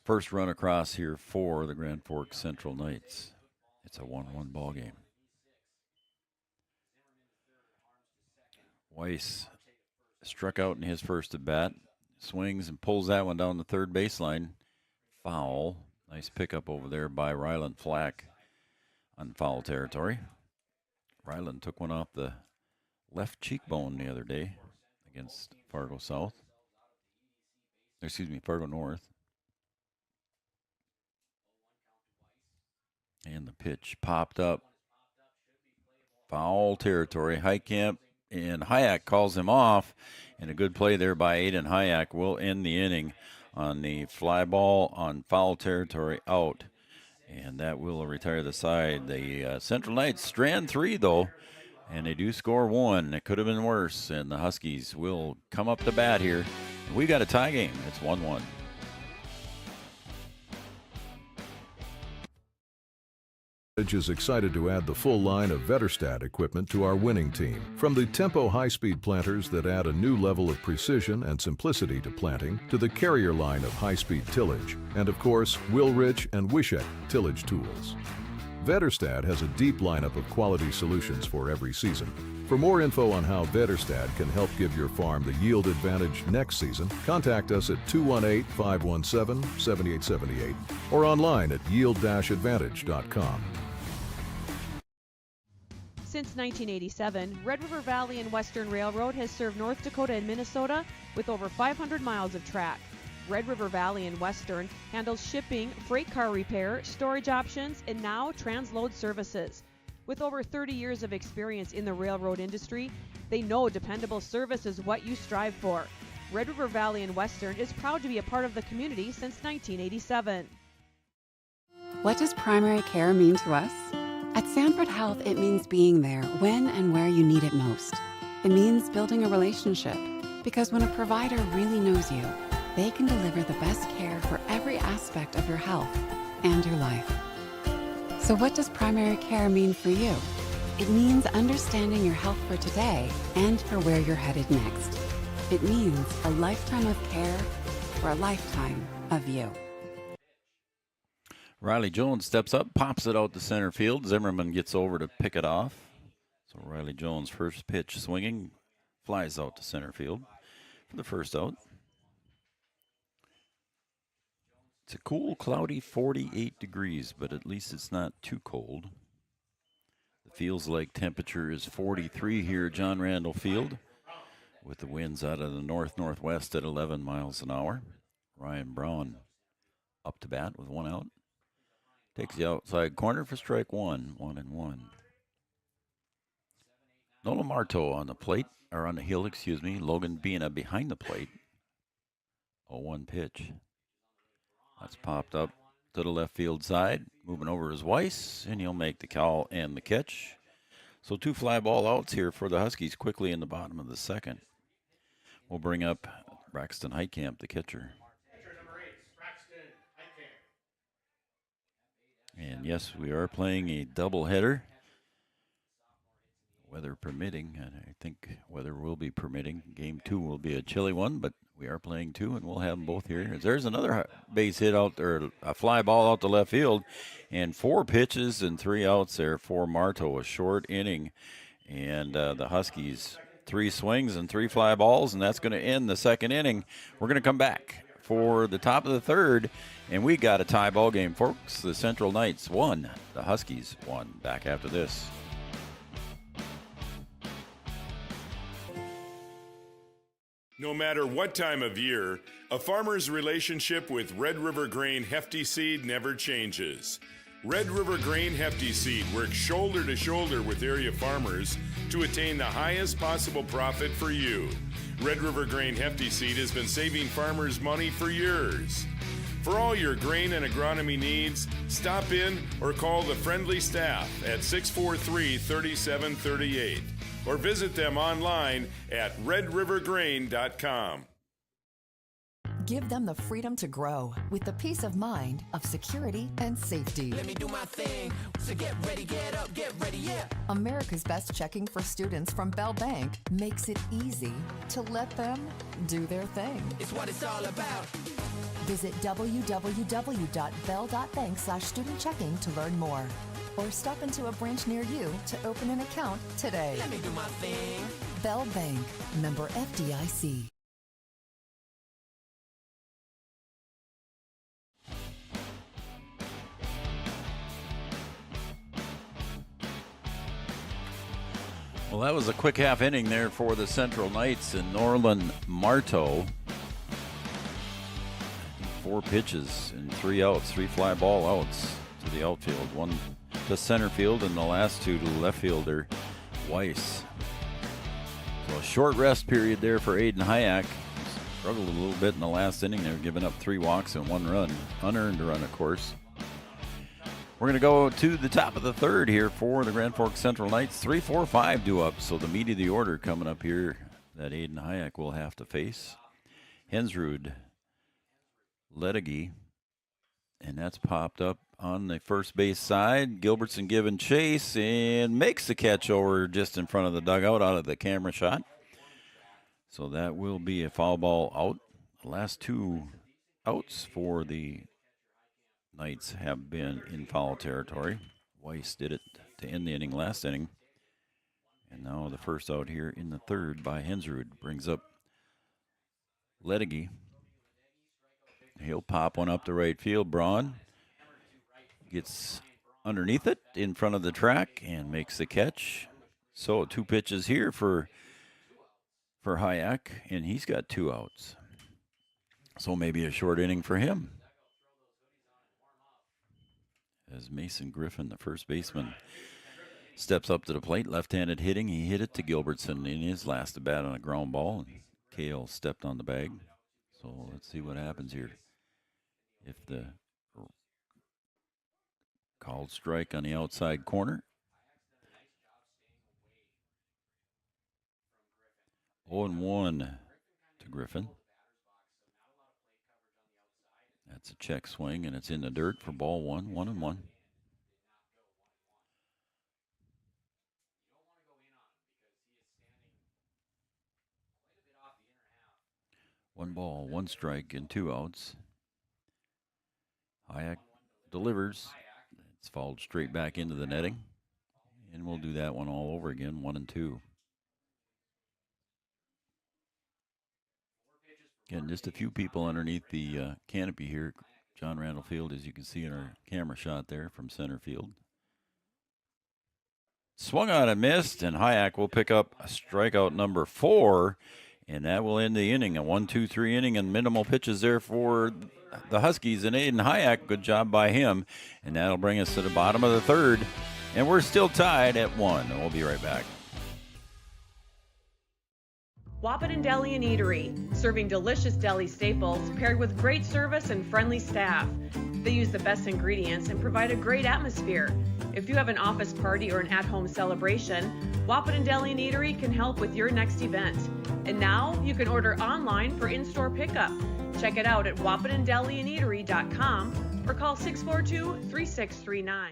first run across here for the Grand Forks Central Knights. It's a 1-1 ball game. Weiss struck out in his first at bat, swings and pulls that one down the third baseline. Foul. Nice pickup over there by Ryland Flack on foul territory. Ryland took one off the left cheekbone the other day against Fargo South. Fargo North. And the pitch popped up. Foul territory. Heitkamp and Hayek calls him off. And a good play there by Aiden Hayek will end the inning on the fly ball on foul territory out. And that will retire the side. The Central Knights strand 3, though. And they do score 1. It could have been worse. And the Huskies will come up to bat here. We got a tie game. It's 1-1. Is excited to add the full line of Vetterstad equipment to our winning team. From the Tempo high-speed planters that add a new level of precision and simplicity to planting, to the Carrier line of high-speed tillage, and of course, Willrich and Wishek tillage tools. Vetterstad has a deep lineup of quality solutions for every season. For more info on how Vetterstad can help give your farm the yield advantage next season, contact us at 218-517-7878 or online at yield-advantage.com. Since 1987, Red River Valley and Western Railroad has served North Dakota and Minnesota with over 500 miles of track. Red River Valley and Western handles shipping, freight car repair, storage options, and now transload services. With over 30 years of experience in the railroad industry, they know dependable service is what you strive for. Red River Valley and Western is proud to be a part of the community since 1987. What does primary care mean to us? At Sanford Health, it means being there when and where you need it most. It means building a relationship, because when a provider really knows you, they can deliver the best care for every aspect of your health and your life. So what does primary care mean for you? It means understanding your health for today and for where you're headed next. It means a lifetime of care for a lifetime of you. Riley Jones steps up, pops it out to center field. Zimmerman gets over to pick it off. So Riley Jones' first pitch swinging, flies out to center field for the first out. It's a cool, cloudy 48 degrees, but at least it's not too cold. The feels like temperature is 43 here at John Randall Field, with the winds out of the north-northwest at 11 miles an hour. Ryan Brown up to bat with one out. Takes the outside corner for strike one, 1-1. Nolan Marto on the plate, or on the hill, Logan Bina behind the plate. 0-1 pitch. That's popped up to the left field side. Moving over is Weiss, and he'll make the call and the catch. So 2 fly ball outs here for the Huskies quickly in the bottom of the second. We'll bring up Braxton Heitkamp, the catcher. And yes, we are playing a doubleheader, weather permitting. And I think weather will be permitting. Game 2 will be a chilly one, but we are playing 2, and we'll have them both here. There's another base hit out there, a fly ball out to left field, and 4 pitches and 3 outs there for Marto, a short inning. And the Huskies, 3 swings and 3 fly balls, and that's going to end the second inning. We're going to come back for the top of the third, and we got a tie ball game, folks. The Central Knights won, the Huskies won. Back after this. No matter what time of year, a farmer's relationship with Red River Grain Hefty Seed never changes. Red River Grain Hefty Seed works shoulder to shoulder with area farmers to attain the highest possible profit for you. Red River Grain Hefty Seed has been saving farmers money for years. For all your grain and agronomy needs, stop in or call the friendly staff at 643-3738 or visit them online at redrivergrain.com. Give them the freedom to grow with the peace of mind of security and safety. Let me do my thing. So get ready, get up, get ready, yeah. America's Best Checking for students from Bell Bank makes it easy to let them do their thing. It's what it's all about. Visit www.bell.bank/student-checking to learn more. Or stop into a branch near you to open an account today. Let me do my thing. Bell Bank, member FDIC. Well, that was a quick half inning there for the Central Knights and Norland Marteau. 4 pitches and 3 outs, 3 fly ball outs to the outfield, 1 to center field, and the last 2 to left fielder Weiss. So a short rest period there for Aiden Hayek. Struggled a little bit in the last inning. They were giving up 3 walks and 1 run, unearned run, of course. We're going to go to the top of the third here for the Grand Forks Central Knights. 3-4-5 due up, so the meat of the order coming up here that Aiden Hayek will have to face. Hensrud, Ledegy, and that's popped up on the first base side. Gilbertson giving chase and makes the catch over just in front of the dugout out of the camera shot. So that will be a foul ball out. The last 2 outs for the Knights have been in foul territory. Weiss did it to end the inning last inning. And now the first out here in the third by Hensrud brings up Ledegy. He'll pop one up to right field. Braun gets underneath it in front of the track and makes the catch. So 2 pitches here for Hayek, and he's got 2 outs. So maybe a short inning for him. As Mason Griffin, the first baseman, steps up to the plate, left-handed hitting. He hit it to Gilbertson in his last at-bat on a ground ball, and Cale stepped on the bag. So let's see what happens here. If the called strike on the outside corner. 0-1 to Griffin. That's a check swing, and it's in the dirt for ball 1, 1-1. One ball, 1 strike, and 2 outs. Hayek delivers. It's fouled straight back into the netting. And we'll do that one all over again, 1-2. Again, just a few people underneath the canopy here. John Randall Field, as you can see in our camera shot there from center field. Swung on and missed, and Hayek will pick up a strikeout number 4, and that will end the inning. A 1-2-3 inning and minimal pitches there for the Huskies. And Aiden Hayek, good job by him. And that'll bring us to the bottom of the third, and we're still tied at 1. And we'll be right back. Wahpeton Deli and Eatery, serving delicious deli staples paired with great service and friendly staff. They use the best ingredients and provide a great atmosphere. If you have an office party or an at-home celebration, Wahpeton Deli and Eatery can help with your next event. And now you can order online for in-store pickup. Check it out at wahpetondeliandeatery.com or call 642-3639.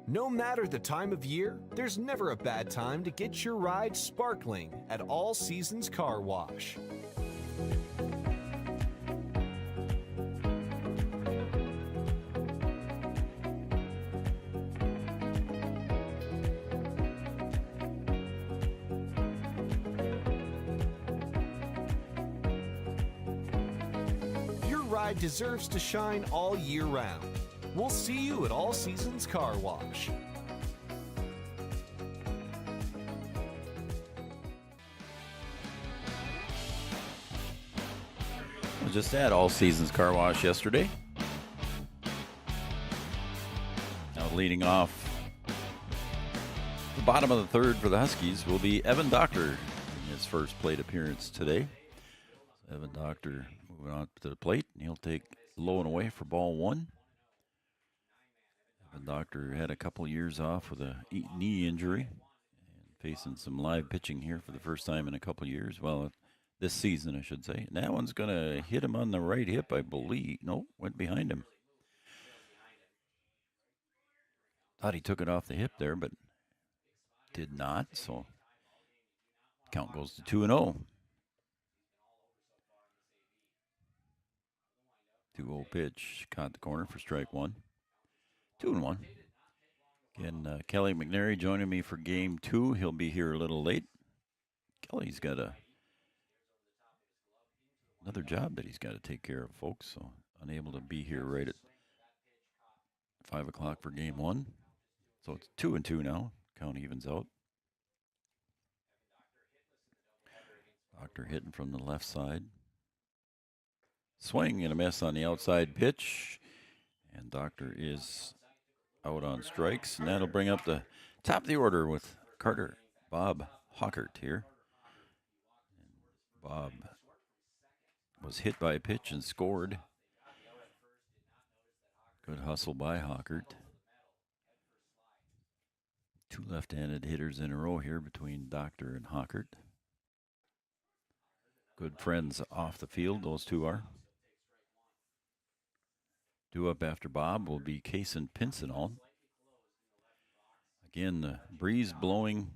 No matter the time of year, there's never a bad time to get your ride sparkling at All Seasons Car Wash. Your ride deserves to shine all year round. We'll see you at All Seasons Car Wash. I was just at All Seasons Car Wash yesterday. leading off the bottom of the third for the Huskies will be Evan Doctor in his first plate appearance today. Evan Doctor moving on to the plate, and he'll take low and away for ball one. Evan Doctor had a couple years off with a knee injury and facing some live pitching here for the first time in a couple years. Well, this season, I should say. And that one's going to hit him on the right hip, I believe. No, went behind him. Thought he took it off the hip there, but did not. So count goes to 2-0. 2-0 pitch. Caught the corner for strike one. 2-1. Again, Kelly McNary joining me for game two. He'll be here a little late. Kelly's got another job that he's got to take care of, folks, so unable to be here right at 5 o'clock for game one. So it's 2-2 now. Count evens out. Doctor hitting from the left side. Swing and a miss on the outside pitch. And Doctor is out on strikes. And that'll bring up the top of the order with Carter Bob Hawkert here. And Bob was hit by a pitch and scored. Good hustle by Hawkert. Two left-handed hitters in a row here between Doctor and Hawkert. Good friends off the field, those two are. Due up after Bob will be Kaysen Pincinall. Again, the breeze blowing.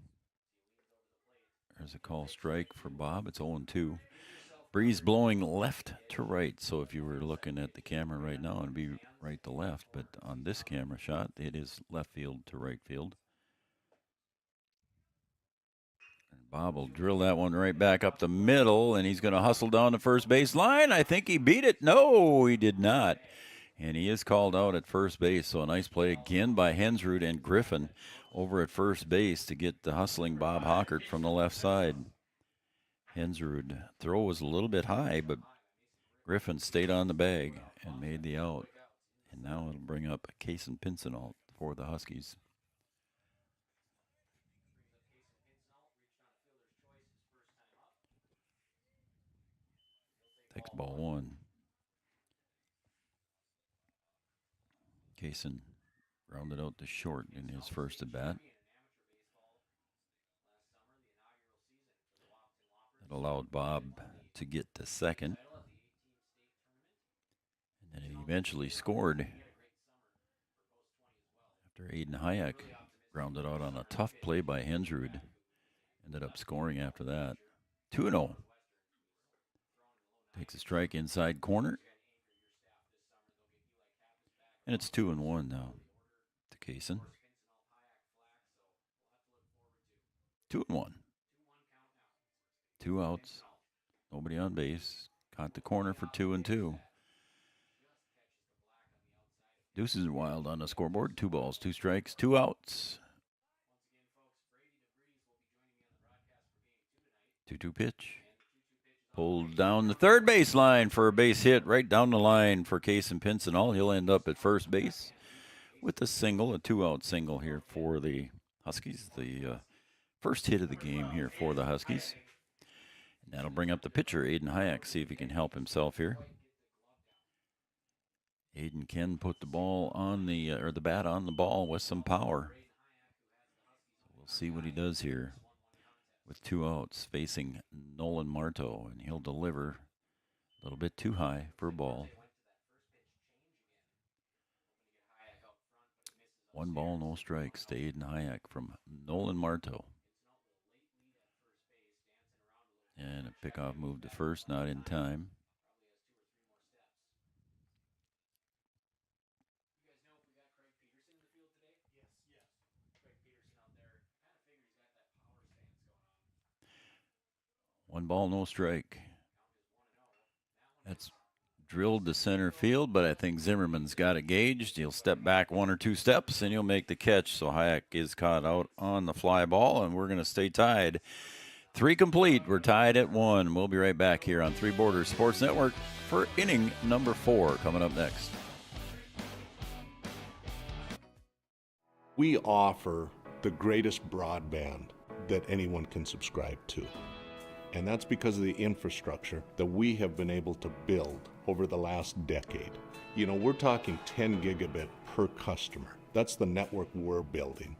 There's a call strike for Bob. It's 0-2. Breeze blowing left to right. So if you were looking at the camera right now, it'd be right to left. But on this camera shot, it is left field to right field. And Bob will drill that one right back up the middle, and he's going to hustle down the first base line. I think he beat it. No, he did not. And he is called out at first base. So a nice play again by Hensrud and Griffin over at first base to get the hustling Bob Hawkert from the left side. Hensrud throw was a little bit high, but Griffin stayed on the bag and made the out. And now it'll bring up Kaysen Pincinall for the Huskies. Takes ball one. Kaysen rounded out to short in his first at bat. That allowed Bob to get to second. And then he eventually scored after Aiden Hayek grounded out on a tough play by Hensrud. Ended up scoring after that. 2-0. Takes a strike inside corner. And it's 2-1 now to Kaysen. 2-1. 2 outs. Nobody on base. Caught the corner for 2-2. Deuces are wild on the scoreboard. 2 balls, 2 strikes, 2 outs. 2-2 pitch. Pulled down the third base line for a base hit, right down the line for Kaysen Pincinall. He'll end up at first base with a single, a 2-out single here for the Huskies. The first hit of the game here for the Huskies. And that'll bring up the pitcher, Aiden Hayek, see if he can help himself here. Aiden can put the ball on the bat on the ball with some power. So we'll see what he does here. With 2 outs facing Nolan Marteau, and he'll deliver a little bit too high for a ball. 1 ball, no strikes to Aiden Hayek from Nolan Marteau. And a pickoff move to first, not in time. One ball, no strike. That's drilled to center field, but I think Zimmerman's got it gauged. He'll step back 1 or 2 steps, and he'll make the catch. So Hayek is caught out on the fly ball, and we're going to stay tied. 3 complete. We're tied at 1. We'll be right back here on Three Borders Sports Network for inning number 4 coming up next. We offer the greatest broadband that anyone can subscribe to. And that's because of the infrastructure that we have been able to build over the last decade. You know, we're talking 10 gigabit per customer. That's the network we're building.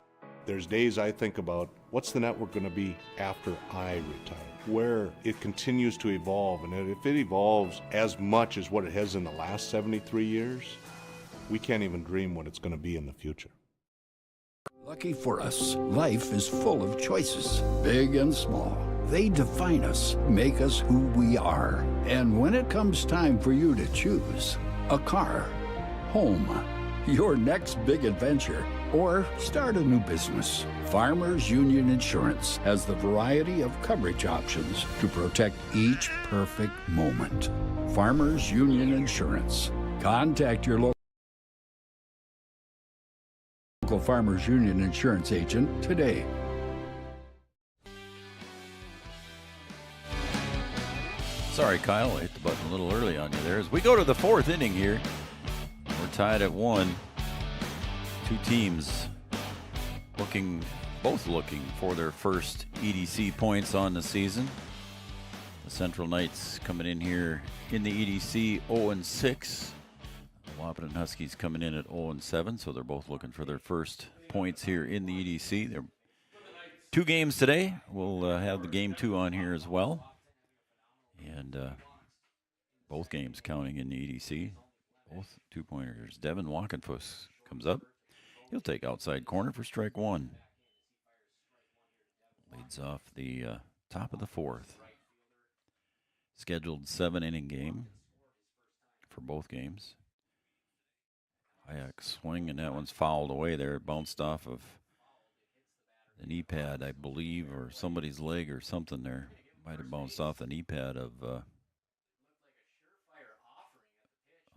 There's days I think about what's the network going to be after I retire, where it continues to evolve. And if it evolves as much as what it has in the last 73 years, we can't even dream what it's going to be in the future. Lucky for us, life is full of choices, big and small. They define us, make us who we are. And when it comes time for you to choose a car, home, your next big adventure, or start a new business, Farmers Union Insurance has the variety of coverage options to protect each perfect moment. Farmers Union Insurance. Contact your local Farmers Union Insurance agent today. Sorry, Kyle, I hit the button a little early on you there. As we go to the fourth inning here, we're tied at 1. Two teams both looking for their first EDC points on the season. The Central Knights coming in here in the EDC 0-6. The Wahpeton Huskies coming in at 0-7, so they're both looking for their first points here in the EDC. There are 2 games today. We'll have the game 2 on here as well. And both games counting in the EDC. Both 2-pointers. Devin Walkenfuss comes up. He'll take outside corner for strike 1. Leads off the top of the 4th. Scheduled 7-inning game for both games. Hayek swing, and that one's fouled away there. It bounced off of the knee pad, I believe, or somebody's leg or something there. Might have bounced off the knee pad of...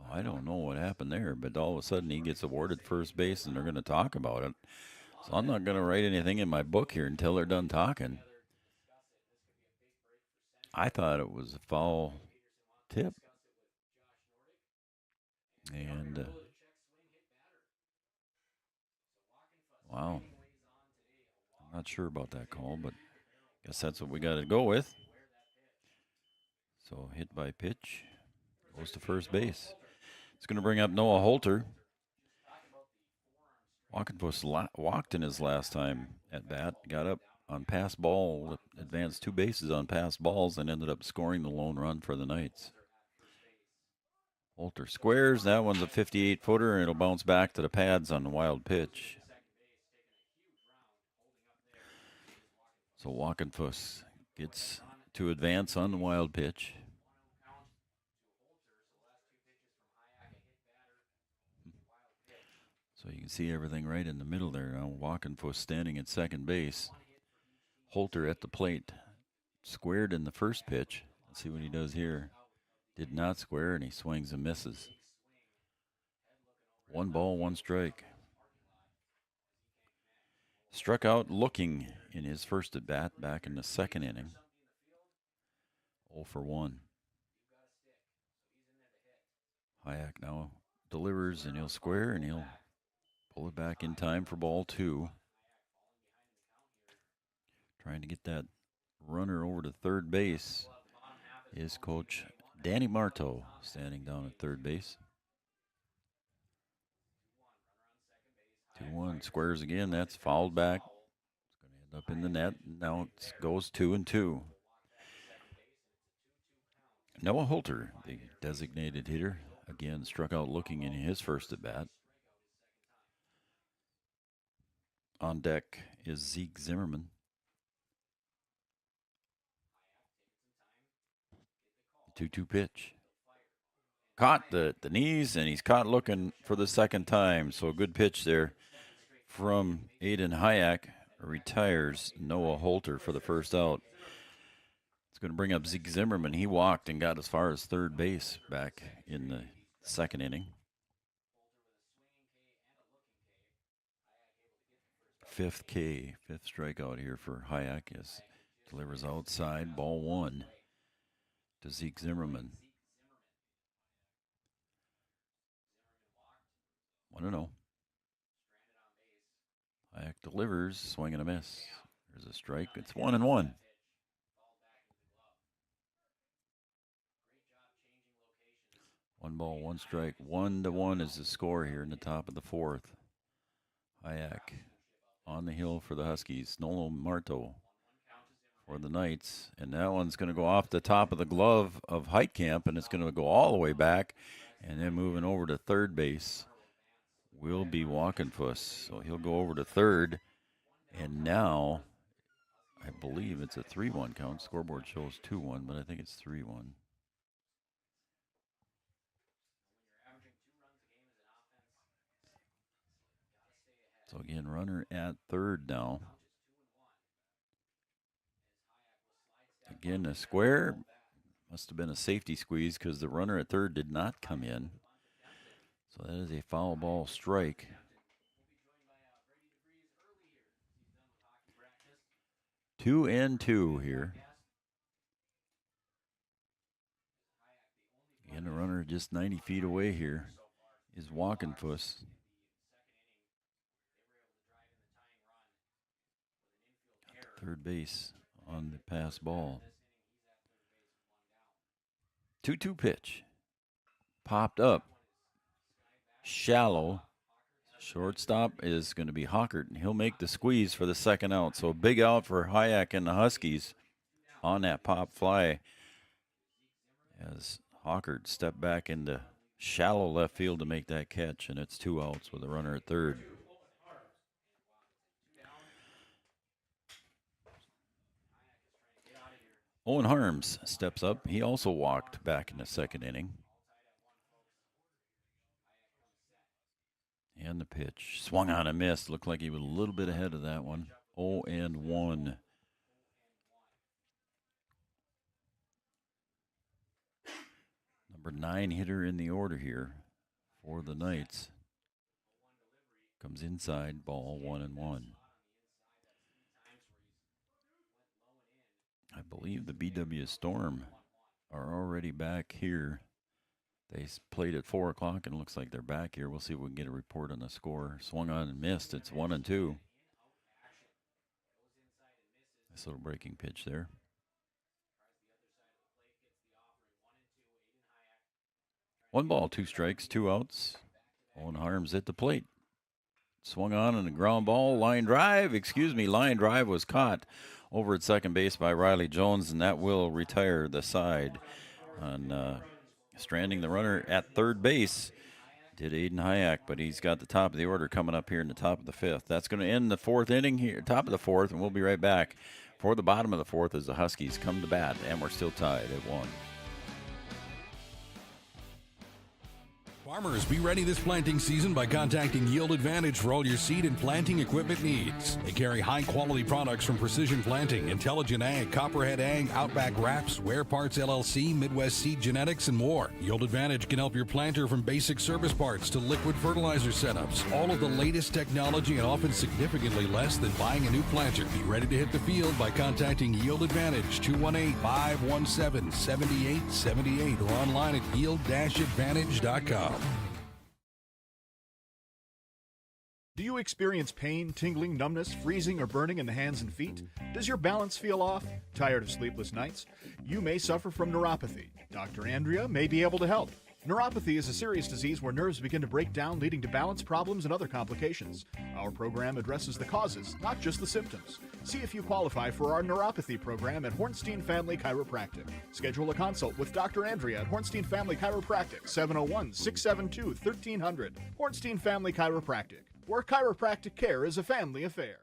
I don't know what happened there, but all of a sudden he gets awarded first base, and they're going to talk about it. So I'm not going to write anything in my book here until they're done talking. I thought it was a foul tip. And, wow. I'm not sure about that call, but I guess that's what we got to go with. So hit by pitch, goes to first base. It's going to bring up Noah Holter. Walkenfuss walked in his last time at bat, got up on pass ball, advanced 2 bases on pass balls, and ended up scoring the lone run for the Knights. Holter squares. That one's a 58-footer, and it'll bounce back to the pads on the wild pitch. So Walkenfuss gets to advance on the wild pitch. So you can see everything right in the middle there. Now Walkenfuss standing at second base. Holter at the plate. Squared in the first pitch. Let's see what he does here. Did not square, and he swings and misses. 1 ball, 1 strike. Struck out looking in his first at bat back in the 2nd inning. 0 for 1. Hayek now delivers, and he'll square, and he'll pull it back in time for ball 2. Trying to get that runner over to third base is Coach Danny Marto, standing down at third base. 2-1, squares again. That's fouled back. It's going to end up in the net. Now it goes 2-2. Noah Holter, the designated hitter, again struck out looking in his first at bat. On deck is Zeke Zimmerman. 2-2 pitch. Caught the knees, and he's caught looking for the second time. So a good pitch there from Aiden Hayek. Retires Noah Holter for the first out. It's going to bring up Zeke Zimmerman. He walked and got as far as third base back in the 2nd inning. 5th K, 5th strikeout here for Hayek. Yes, delivers outside, ball 1 to Zeke Zimmerman. 1-0. Hayek delivers, swing and a miss. There's a strike. It's 1-1. One ball, one strike. 1-1 is the score here in the top of the fourth. Hayek on the hill for the Huskies. Nolo Marto for the Knights. And that one's going to go off the top of the glove of Heitkamp, and it's going to go all the way back. And then moving over to third base will be Walkenfuss. So he'll go over to third. And now, I believe it's a 3-1 count. Scoreboard shows 2-1, but I think it's 3-1. So again, runner at third now. Again, a square. Must have been a safety squeeze because the runner at third did not come in. So that is a foul ball strike. Two and two here. Again, the runner just 90 feet away here is Walkenfuss. Third base on the pass ball. 2-2 pitch. Popped up. Shallow. Shortstop is going to be Hockert, and he'll make the squeeze for the second out. So a big out for Hayek and the Huskies on that pop fly as Hockert stepped back into shallow left field to make that catch, and it's 2 outs with a runner at third. Owen Harms steps up. He also walked back in the second inning. And the pitch. Swung on and missed. Looked like he was a little bit ahead of that one. 0-1. Number 9 hitter in the order here for the Knights. Comes inside, ball 1-1. I believe the BW Storm are already back here. They played at 4 o'clock and it looks like they're back here. We'll see if we can get a report on the score. Swung on and missed. It's 1-2. Nice little breaking pitch there. One ball, 2 strikes, 2 outs. Owen Harms at the plate. Swung on and a ground ball. Line drive was caught over at second base by Riley Jones, and that will retire the side. On stranding the runner at third base did Aiden Hayek, but he's got the top of the order coming up here in the top of the fifth. That's going to end the fourth inning here, top of the fourth, and we'll be right back for the bottom of the fourth as the Huskies come to bat, and we're still tied at 1. Farmers, be ready this planting season by contacting Yield Advantage for all your seed and planting equipment needs. They carry high-quality products from Precision Planting, Intelligent Ag, Copperhead Ag, Outback Wraps, Ware Parts LLC, Midwest Seed Genetics, and more. Yield Advantage can help your planter from basic service parts to liquid fertilizer setups. All of the latest technology and often significantly less than buying a new planter. Be ready to hit the field by contacting Yield Advantage, 218-517-7878, or online at yield-advantage.com. Do you experience pain, tingling, numbness, freezing, or burning in the hands and feet? Does your balance feel off? Tired of sleepless nights? You may suffer from neuropathy. Dr. Andrea may be able to help. Neuropathy is a serious disease where nerves begin to break down, leading to balance problems and other complications. Our program addresses the causes, not just the symptoms. See if you qualify for our neuropathy program at Hornstein Family Chiropractic. Schedule a consult with Dr. Andrea at Hornstein Family Chiropractic, 701-672-1300. Hornstein Family Chiropractic, where chiropractic care is a family affair.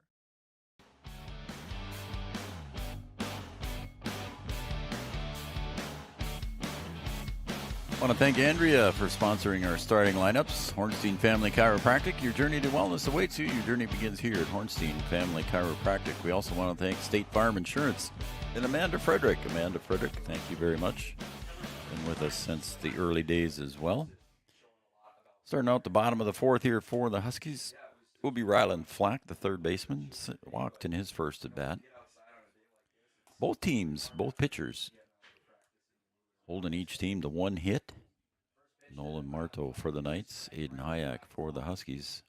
I want to thank Andrea for sponsoring our starting lineups. Hornstein Family Chiropractic, your journey to wellness awaits you. Your journey begins here at Hornstein Family Chiropractic. We also want to thank State Farm Insurance and Amanda Frederick. Amanda Frederick, thank you very much. Been with us since the early days as well. Starting out the bottom of the fourth here for the Huskies will be Rylan Flack, the third baseman, walked in his first at bat. Both teams, both pitchers, holding each team to 1 hit. Nolan Marto for the Knights, Aiden Hayek for the Huskies.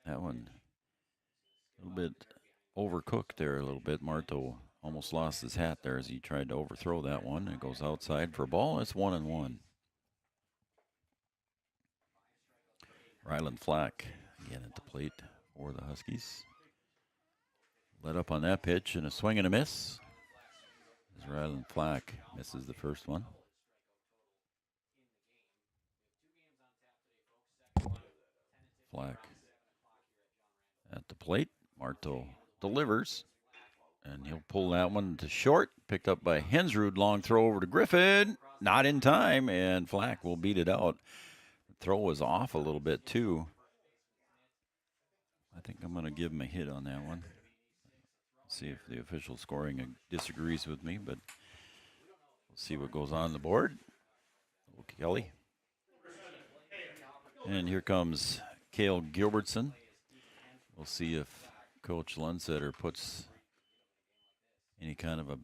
That one a little bit overcooked there a little bit. Marto almost lost his hat there as he tried to overthrow that one. It goes outside for a ball. It's 1-1. Ryland Flack again at the plate for the Huskies. Let up on that pitch and a swing and a miss. As Ryland Flack misses the first one. Flack at the plate. Marto delivers, and he'll pull that one to short. Picked up by Hensrud. Long throw over to Griffin. Not in time, and Flack will beat it out. The throw was off a little bit, too. I think I'm going to give him a hit on that one. See if the official scoring disagrees with me, but we'll see what goes on the board. Okay, Kelly. And here comes Cale Gilbertson. We'll see if Coach Lundsetter puts any kind of a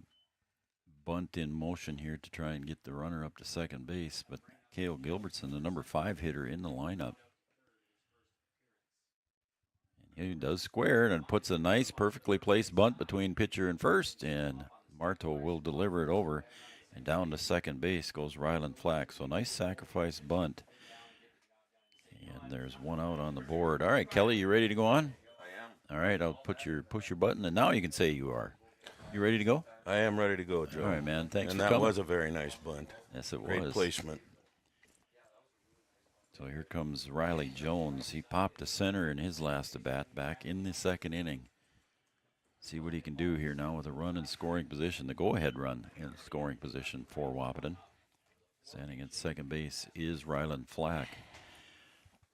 bunt in motion here to try and get the runner up to second base. But Cale Gilbertson, the number 5 hitter in the lineup. And he does square and puts a nice, perfectly placed bunt between pitcher and first. And Marto will deliver it over. And down to second base goes Ryland Flack. So nice sacrifice bunt. And there's one out on the board. All right, Kelly, you ready to go on? I am. All right, I'll push your button, and now you can say you are. You ready to go? I am ready to go, Joe. All right, man. Thanks for coming. coming. And that was a very nice bunt. Yes, it was. Great placement. So here comes Riley Jones. He popped to center in his last at-bat back in the second inning. See what he can do here now with a run in scoring position. The go-ahead run in scoring position for Wahpeton. Standing at second base is Ryland Flack.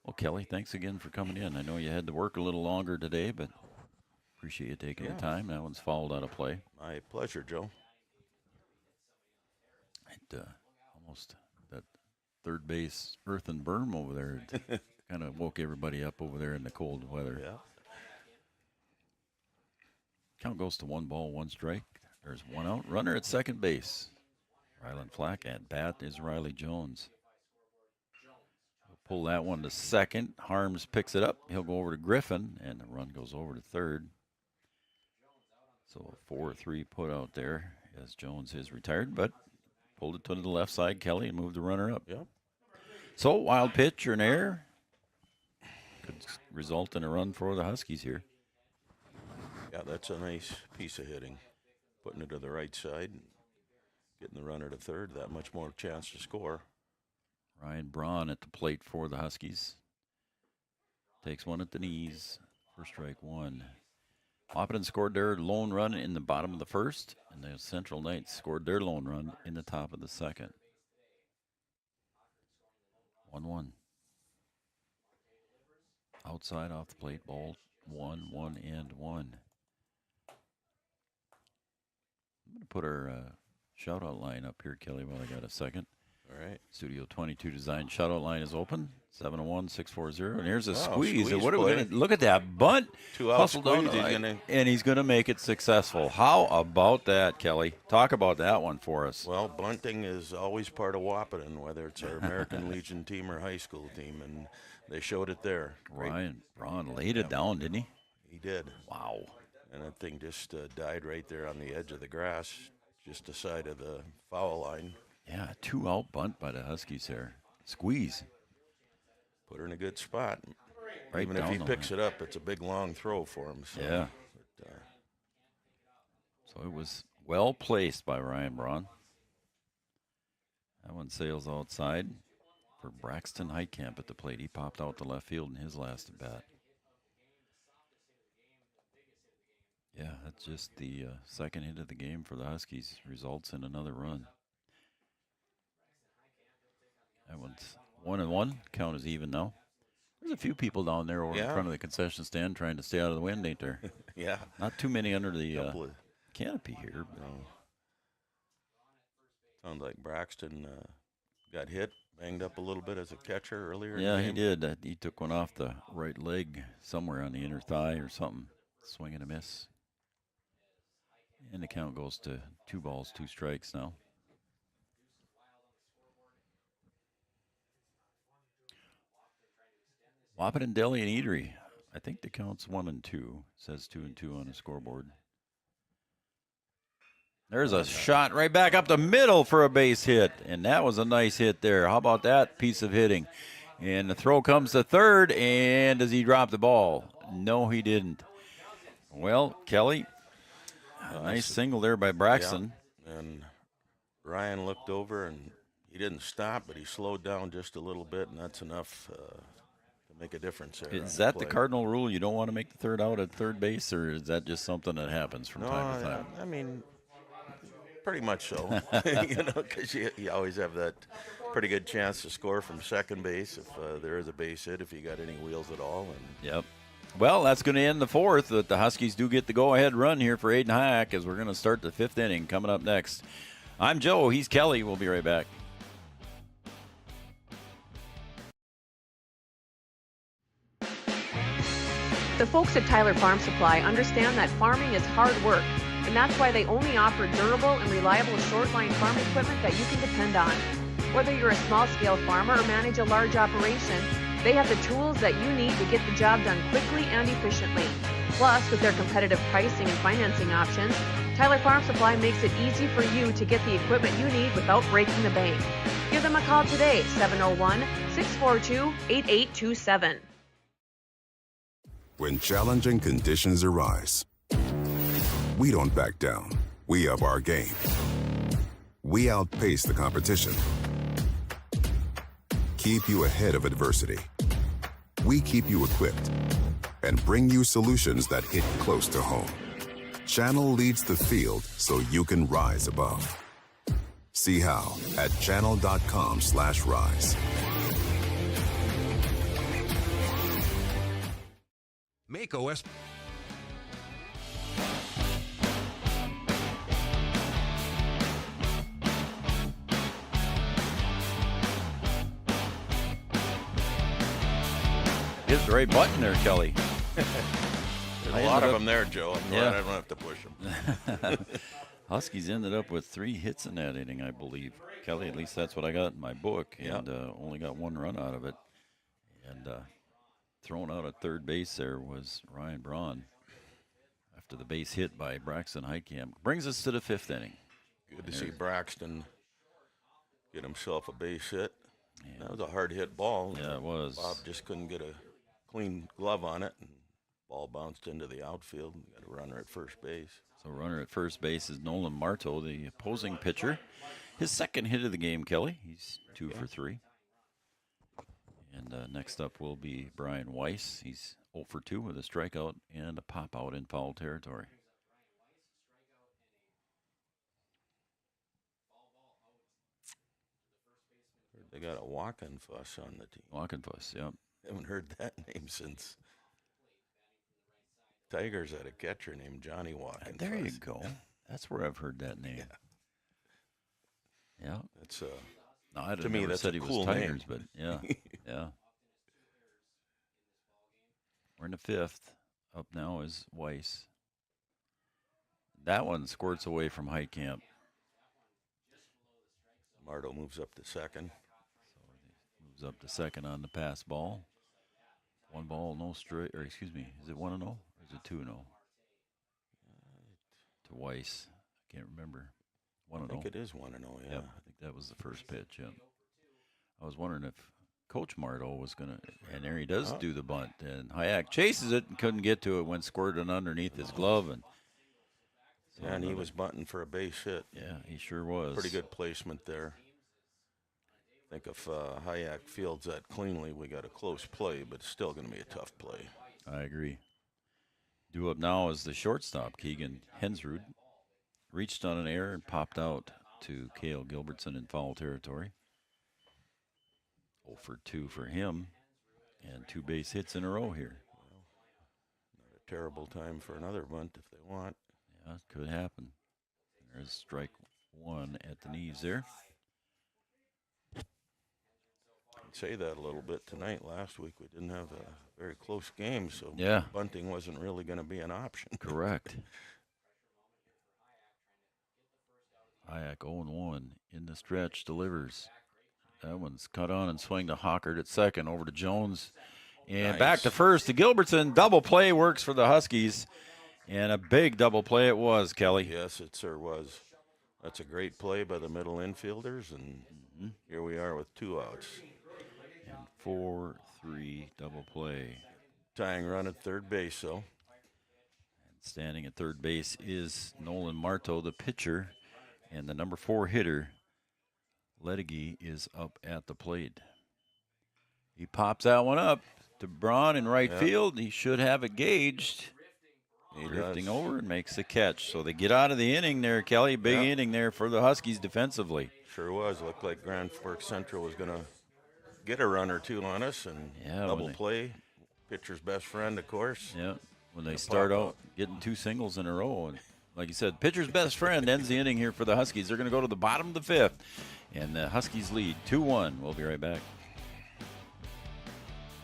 Well, Kelly, thanks again for coming in. I know you had to work a little longer today, but appreciate you taking the time. That one's fouled out of play. My pleasure, Joe. Almost that third base earthen berm over there. Kind of woke everybody up over there in the cold weather. Yeah. Count goes to 1 ball, 1 strike. There's one out. Runner at second base. Ryland Flack at bat is Riley Jones. Pull that one to second. Harms picks it up. He'll go over to Griffin, and the run goes over to third. So a 4-3 put out there as Jones is retired, but pulled it to the left side, Kelly, and moved the runner up. Yep. So wild pitch or an error could result in a run for the Huskies here. Yeah, that's a nice piece of hitting. Putting it to the right side, getting the runner to third, that much more chance to score. Ryan Braun at the plate for the Huskies. Takes one at the knees. First strike one. Wahpeton scored their lone run in the bottom of the first, and the Central Knights scored their lone run in the top of the second. 1-1. Outside off the plate, ball 1-1 and 1. I'm going to put our shout-out line up here, Kelly, while I got a second. All right. Studio 22 Design shout-out line is open. 701-640. And here's a Wow, squeeze. squeeze What are we play. going to look at that bunt? 2 out Hustle down squeeze. the He's line. gonna... And he's going to make it successful. How about that, Kelly? Talk about that one for us. Well, bunting is always part of Wahpeton, whether it's our American Legion team or high school team, and they showed it there. Ryan Braun laid it down, didn't he? He did. Wow. And that thing just died right there on the edge of the grass, just aside of the foul line. Yeah, 2-out bunt by the Huskies there. Squeeze. Put her in a good spot. Right Even if down he the picks line. it up, it's a big, long throw for him. So. Yeah. But, So it was well placed by Ryan Braun. That one sails outside for Braxton Heitkamp at the plate. He popped out to left field in his last at bat. Yeah, that's just the second hit of the game for the Huskies. Results in another run. That one's 1-1. Count is even now. There's a few people down there over in front of the concession stand trying to stay out of the wind, ain't there? Yeah. Not too many under the canopy here. No. Sounds like Braxton got hit, banged up a little bit as a catcher earlier. Yeah, in the he game. did. He took one off the right leg somewhere on the inner thigh or something. Swing and a miss. And the count goes to 2 balls, 2 strikes now. Wahpeton Deli and Eatery. I think the count's 1-2. It says 2-2 on the scoreboard. There's a shot right back up the middle for a base hit, and that was a nice hit there. How about that piece of hitting? And the throw comes to third, and does he drop the ball? No, he didn't. Well, Kelly, a nice single there by Braxton. Yeah. And Ryan looked over, and he didn't stop, but he slowed down just a little bit, and that's enough to make a difference there. Is that the cardinal rule? You don't want to make the third out at third base, or is that just something that happens from time to time? I mean, pretty much so. Because you always have that pretty good chance to score from second base if there is a base hit, if you got any wheels at all. And Yep. Well, that's going to end the fourth. But the Huskies do get the go-ahead run here for Aiden Hayek as we're going to start the fifth inning coming up next. I'm Joe. He's Kelly. We'll be right back. The folks at Tyler Farm Supply understand that farming is hard work, and that's why they only offer durable and reliable short-line farm equipment that you can depend on. Whether you're a small-scale farmer or manage a large operation, they have the tools that you need to get the job done quickly and efficiently. Plus, with their competitive pricing and financing options, Tyler Farm Supply makes it easy for you to get the equipment you need without breaking the bank. Give them a call today, 701-642-8827. When challenging conditions arise, we don't back down. We up our game. We outpace the competition. Keep you ahead of adversity. We keep you equipped and bring you solutions that hit close to home. Channel leads the field so you can rise above. See how at channel.com/rise. Make OS. Hit the right button there, Kelly. There's a lot of them there, Joe. I'm glad I don't have to push them. Huskies ended up with 3 hits in that inning, I believe. Kelly, at least that's what I got in my book, and only got 1 run out of it. And thrown out at third base there was Ryan Braun after the base hit by Braxton Heitkamp. Brings us to the 5th inning. Good to see Braxton get himself a base hit. Yeah. That was a hard hit ball. Yeah, it was. Bob just couldn't get a clean glove on it, and ball bounced into the outfield. We got a runner at first base. So runner at first base is Nolan Marto, the opposing pitcher. His second hit of the game, Kelly. He's 2 for 3. And next up will be Brian Weiss. He's 0 for 2 with a strikeout and a pop out in foul territory. They got a Walkenfuss on the team. Walkenfuss, yep. Haven't heard that name since Tigers had a catcher named Johnny Walkenfuss. There you go. That's where I've heard that name. Yeah. That's no, I to me never that's said a he was cool Tigers, name. but yeah, yeah. We're in the 5th. Up now is Weiss. That one squirts away from Heitkamp. Marto moves up to second. Moves up to second on the pass ball. 1 ball, no straight, or excuse me, is it 1-0 or is it 2-0? To Weiss. I can't remember. 1-0. I think it is 1-0, yeah. Yep, I think that was the first pitch, yeah. I was wondering if Coach Marto was going to, and there he does do the bunt, and Hayek chases it and couldn't get to it, went squirting underneath his glove. And yeah, and he was bunting for a base hit. Yeah, he sure was. Pretty good placement there. I think if Hayek fields that cleanly, we got a close play, but it's still going to be a tough play. I agree. Due up now is the shortstop, Keegan Hensrud. Reached on an error and popped out to Cale Gilbertson in foul territory. 0 for 2 for him, and 2 base hits in a row here. Well, not a terrible time for another bunt if they want. Yeah, it could happen. There's strike 1 at the knees there. I'd say that a little bit tonight. Last week we didn't have a very close game, so bunting wasn't really going to be an option. Correct. Hayek 0-1 in the stretch, delivers. That one's cut on and swing to Hockert at second, over to Jones And back to first to Gilbertson. Double play works for the Huskies. And a big double play it was, Kelly. Yes, it sure was. That's a great play by the middle infielders, and here we are with 2 outs. And 4-3 double play. Tying run at third base, though. And standing at third base is Nolan Marteau, the pitcher, and the number 4 hitter, Ledegy, is up at the plate. He pops that one up to Braun in right field. He should have it gauged. Drifting over and makes the catch. So they get out of the inning there, Kelly. Big inning there for the Huskies defensively. Sure was. Looked like Grand Forks Central was going to get a run or two on us and double play. Pitcher's best friend, of course. Yeah, when they start out getting 2 singles in a row. And like you said, pitcher's best friend ends the inning here for the Huskies. They're going to go to the bottom of the 5th. And the Huskies lead 2-1. We'll be right back.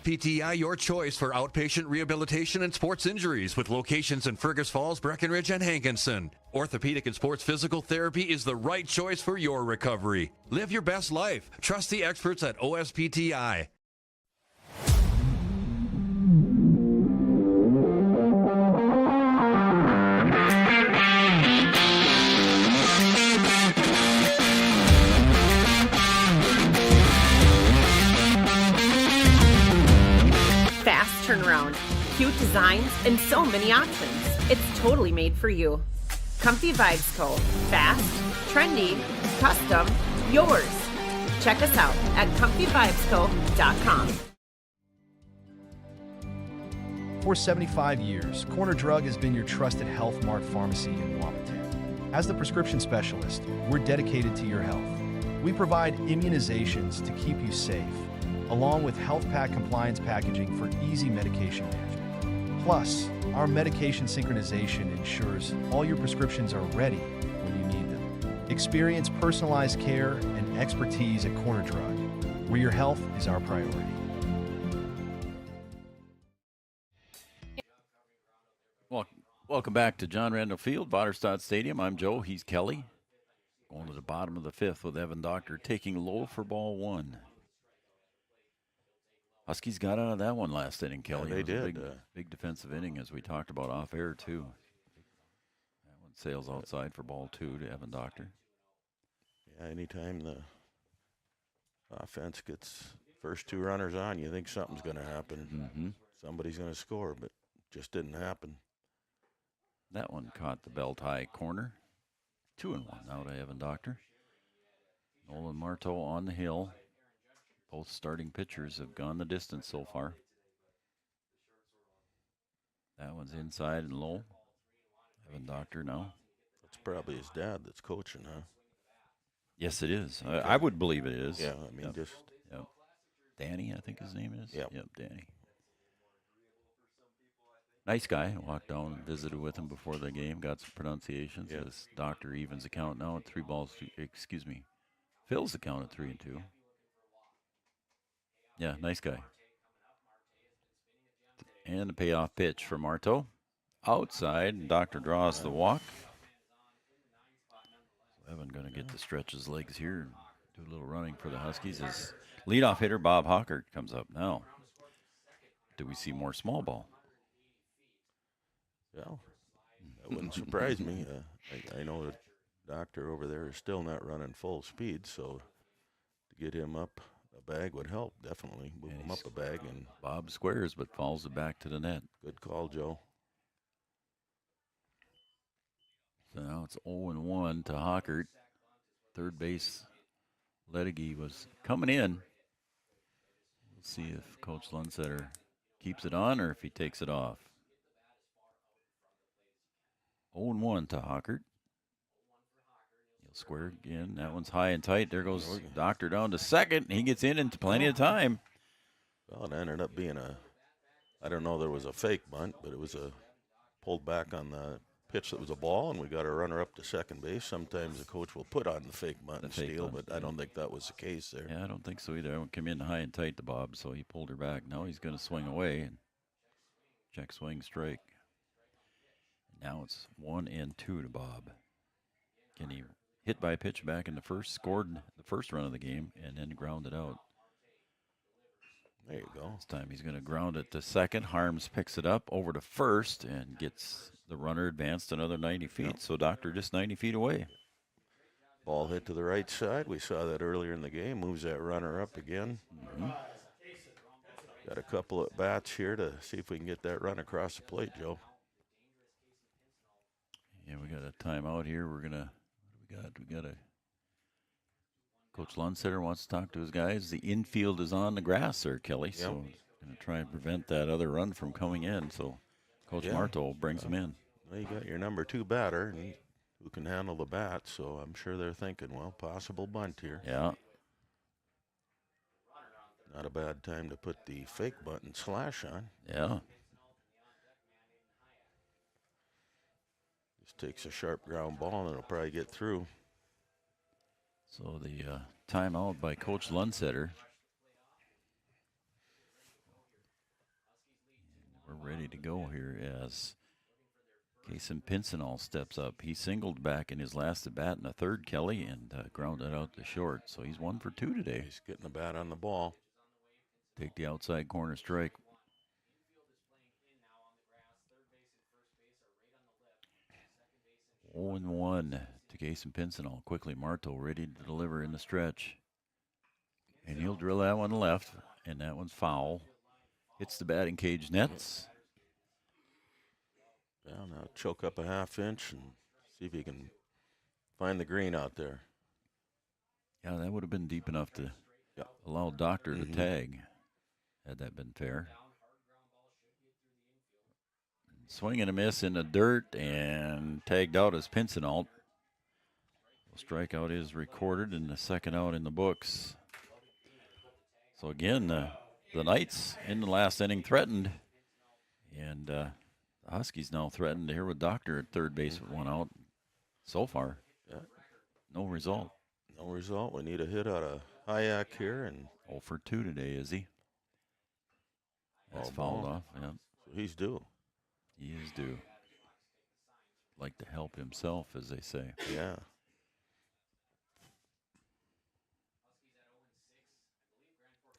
PTI, your choice for outpatient rehabilitation and sports injuries with locations in Fergus Falls, Breckenridge, and Hankinson. Orthopedic and sports physical therapy is the right choice for your recovery. Live your best life. Trust the experts at OSPTI. Fast turnaround, cute designs, and so many options. It's totally made for you. Comfy Vibes Co. Fast, trendy, custom, yours. Check us out at comfyvibesco.com. For 75 years, Corner Drug has been your trusted Health Mart pharmacy in Wahpeton. As the prescription specialist, we're dedicated to your health. We provide immunizations to keep you safe, along with health pack compliance packaging for easy medication management. Plus, our medication synchronization ensures all your prescriptions are ready when you need them. Experience personalized care and expertise at Corner Drug, where your health is our priority. Welcome back to John Randall Field, Vaterstad Stadium. I'm Joe. He's Kelly. Going to the bottom of the 5th with Evan Doctor taking low for ball 1. Huskies got out of that one last inning, Kelly. Yeah, they did. Big defensive inning, as we talked about off air, too. That one sails outside for ball 2 to Evan Doctor. Yeah, anytime the offense gets first 2 runners on, you think something's going to happen. Somebody's going to score, but just didn't happen. That one caught the belt high corner. 2-1 now to Evan Doctor. Nolan Marteau on the hill. Both starting pitchers have gone the distance so far. That one's inside and low. Evan Doctor now. That's probably his dad that's coaching, huh? Yes, it is. I would believe it is. Yeah, I mean, just... Yep. Danny, I think his name is. Yep, Danny. Nice guy. Walked down and visited with him before the game. Got some pronunciations. Yeah. His doctor evens the count now at 3 balls. Fills the count at 3-2. Yeah, nice guy. And the payoff pitch for Marteau. Outside, and Doctor draws the walk. So Evan going to get to stretch his legs here and do a little running for the Huskies. His leadoff hitter, Bob Hockert, comes up now. Do we see more small ball? Well, that wouldn't surprise me. I know the doctor over there is still not running full speed, so to get him up a bag would help, definitely. Move him up a bag. And Bob squares, but falls it back to the net. Good call, Joe. So now it's 0-1 to Hockert. Third base, Ledegy was coming in. We'll see if Coach Lundsetter keeps it on or if he takes it off. 0-1 to Hockert. He'll square again. That one's high and tight. There goes Doctor down to second. He gets in plenty of time. Well, it ended up being I don't know, there was a fake bunt, but it was pulled back on the pitch that was a ball, and we got a runner up to second base. Sometimes the coach will put on the fake bunt and steal, but I don't think that was the case there. Yeah, I don't think so either. I won't come in high and tight to Bob, so he pulled her back. Now he's going to swing away and check swing strike. Now it's 1-2 to Bob. Can he hit by a pitch back in the first, scored the first run of the game, and then grounded out? There you go. This time he's going to ground it to second. Harms picks it up over to first and gets the runner advanced another 90 feet. Yep. So Doctor just 90 feet away. Ball hit to the right side. We saw that earlier in the game. Moves that runner up again. Got a couple at bats here to see if we can get that run across the plate, Joe. Yeah, we got a timeout here. We're going to, we got a, Coach Lundstetter wants to talk to his guys. The infield is on the grass there, Kelly. Yep. So going to try and prevent that other run from coming in. So Coach Marto brings him in. Well, you got your number 2 batter and who can handle the bat, so I'm sure they're thinking, well, possible bunt here. Yeah. Not a bad time to put the fake bunt and slash on. Yeah. Just takes a sharp ground ball and it'll probably get through. So the timeout by Coach Lundstetter. We're ready to go here as Kason Pincinall steps up. He singled back in his last at bat in the third, Kelly, and grounded out to short. So he's 1 for 2 today. He's getting the bat on the ball. Take the outside corner strike. 0-1 to Kason Pincinall. Quickly, Marto ready to deliver in the stretch. And he'll drill that one left, and that one's foul. Hits the batting cage nets. Yeah, now choke up a half-inch and see if he can find the green out there. Yeah, that would have been deep enough to allow Doctor to tag, had that been fair. Swing and a miss in the dirt and tagged out as Pincinall. The strikeout is recorded and the second out in the books. So again, the Knights in the last inning threatened, and the Huskies now threatened here with Doctor at third base with 1 out. So far, no result. No result. We need a hit out of Hayek here, and 0 for 2 today, is he? That's fouled off. Yeah, so he's due. He is due. Like to help himself, as they say. Yeah.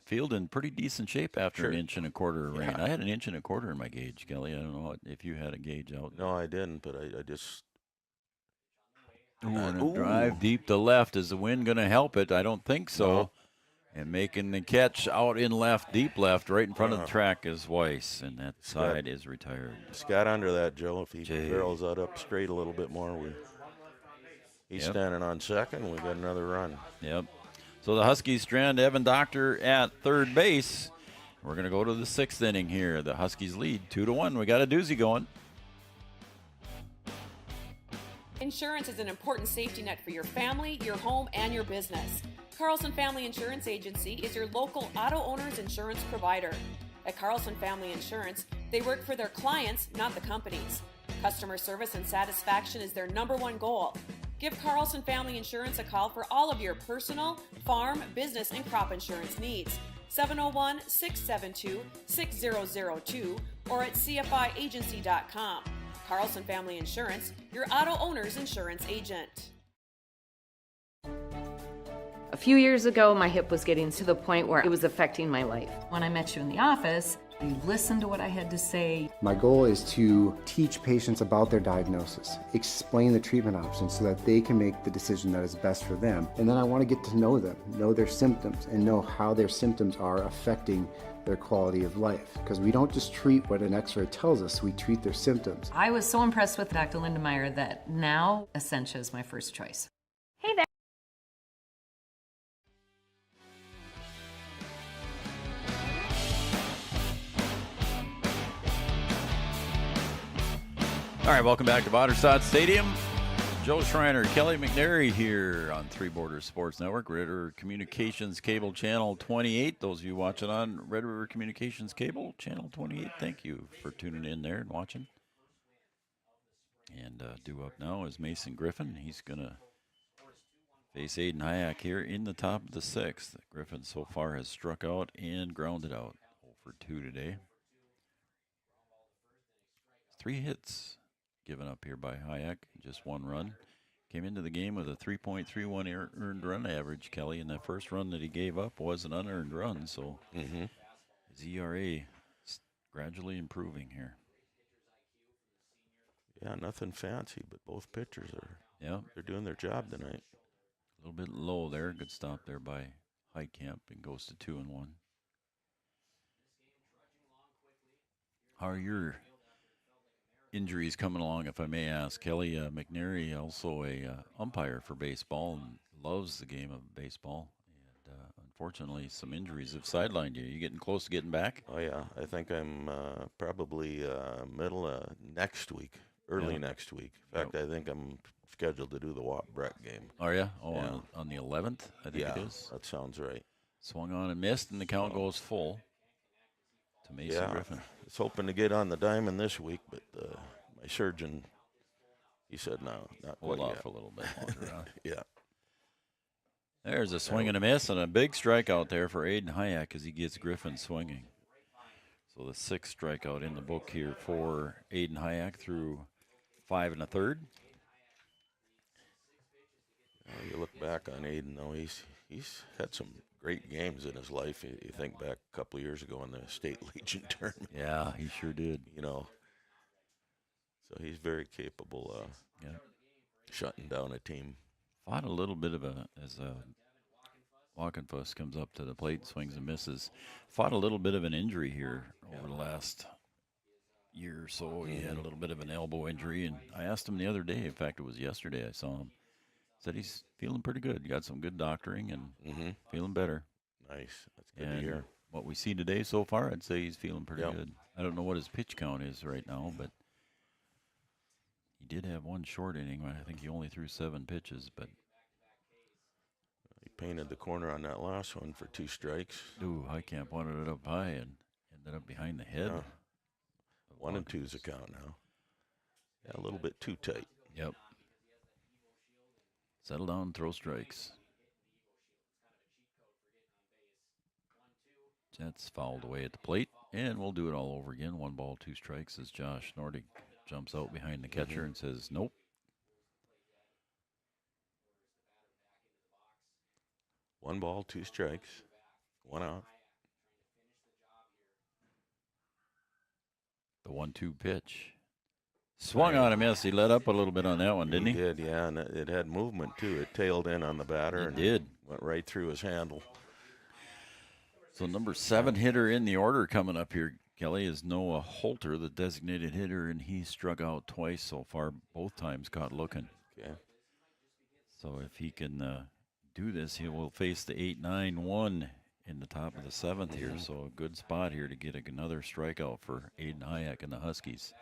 Field in pretty decent shape after an inch and a quarter of rain. Yeah. I had an inch and a quarter in my gauge, Kelly. I don't know if you had a gauge out. No, I didn't, but I just... Drive deep to left. Is the wind going to help it? I don't think so. No. And making the catch out in left, deep left, right in front of the track is Weiss, and that side is retired. Just got under that, Joe. If he barrels that up straight a little bit more, he's standing on second. We got another run. Yep. So the Huskies strand Evan Doctor at third base. We're going to go to the 6th inning here. The Huskies lead 2-1. We got a doozy going. Insurance is an important safety net for your family, your home, and your business. Carlson Family Insurance Agency is your local auto owner's insurance provider. At Carlson Family Insurance, they work for their clients, not the companies. Customer service and satisfaction is their /1 goal. Give Carlson Family Insurance a call for all of your personal, farm, business, and crop insurance needs. 701-672-6002 or at cfiagency.com. Carlson Family Insurance, your auto owner's insurance agent. A few years ago, my hip was getting to the point where it was affecting my life. When I met you in the office, you listened to what I had to say. My goal is to teach patients about their diagnosis, explain the treatment options so that they can make the decision that is best for them. And then I want to get to know them, know their symptoms, and know how their symptoms are affecting their quality of life. Because we don't just treat what an x-ray tells us, we treat their symptoms. I was so impressed with Dr. Lindemeyer that now Essentia is my first choice. Hey there. All right, welcome back to Vaterstad Stadium. Joe Schreiner, Kelly McNary here on Three Borders Sports Network, Red River Communications Cable Channel 28. Those of you watching on Red River Communications Cable Channel 28, thank you for tuning in there and watching. And due up now is Mason Griffin. He's going to face Aiden Hayek here in the top of the 6th. Griffin so far has struck out and grounded out. 0 for 2 today. 3 hits given up here by Hayek, just 1 run. Came into the game with a 3.31 earned run average, Kelly, and that first run that he gave up was an unearned run, so His ERA is gradually improving here. Yeah, nothing fancy, but both pitchers they're doing their job tonight. A little bit low there. Good stop there by Heitkamp and goes to 2-1. How are your injuries coming along, if I may ask? Kelly McNary, also a umpire for baseball and loves the game of baseball. And unfortunately, some injuries have sidelined you. You getting close to getting back? Oh, yeah. I think I'm probably middle of next week, early next week. In fact, I think I'm scheduled to do the Wahpeton game. Are you? Oh, on the 11th, I think it is. That sounds right. Swung on and missed, and the count goes full to Mason Griffin. I was hoping to get on the diamond this week, but my surgeon, he said no, not Hold quite off yet. a little bit longer. Huh? Yeah. There's a swing and a miss, and a big strikeout there for Aiden Hayek as he gets Griffin swinging. So the 6th strikeout in the book here for Aiden Hayek through 5 1/3. You look back on Aiden, though, he's had some great games in his life. You think back a couple of years ago in the State Legion tournament. Yeah, he sure did. So he's very capable of shutting down a team. Fought a little bit of as Walkenfuss comes up to the plate, swings and misses. Fought a little bit of an injury here over the last year or so. He had a little bit of an elbow injury, and I asked him the other day. In fact, it was yesterday I saw him. Said he's feeling pretty good. Got some good doctoring and feeling better. Nice. That's good to hear. What we see today so far, I'd say he's feeling pretty good. I don't know what his pitch count is right now, but he did have one short inning. I think he only threw 7 pitches, but he painted the corner on that last one for 2 strikes. Ooh, Heitkamp wanted it up high and ended up behind the head. 1 and 2's a count now. Yeah, a little bit too tight. Yep. Settle down, throw strikes. Jets fouled away at the plate, and we'll do it all over again. 1 ball, 2 strikes as Josh Nordic jumps out behind the catcher and says, nope. One ball, 2 strikes, 1 out. The 1-2 pitch. Swung on a miss. He let up a little bit on that one, didn't he? He did, yeah, and it had movement, too. It tailed in on the batter. It did. Went right through his handle. So number 7 hitter in the order coming up here, Kelly, is Noah Holter, the designated hitter, and he struck out twice so far, both times caught looking. Okay. So if he can do this, he will face the 8-9-1 in the top of the 7th here. So a good spot here to get another strikeout for Aiden Hayek and the Huskies.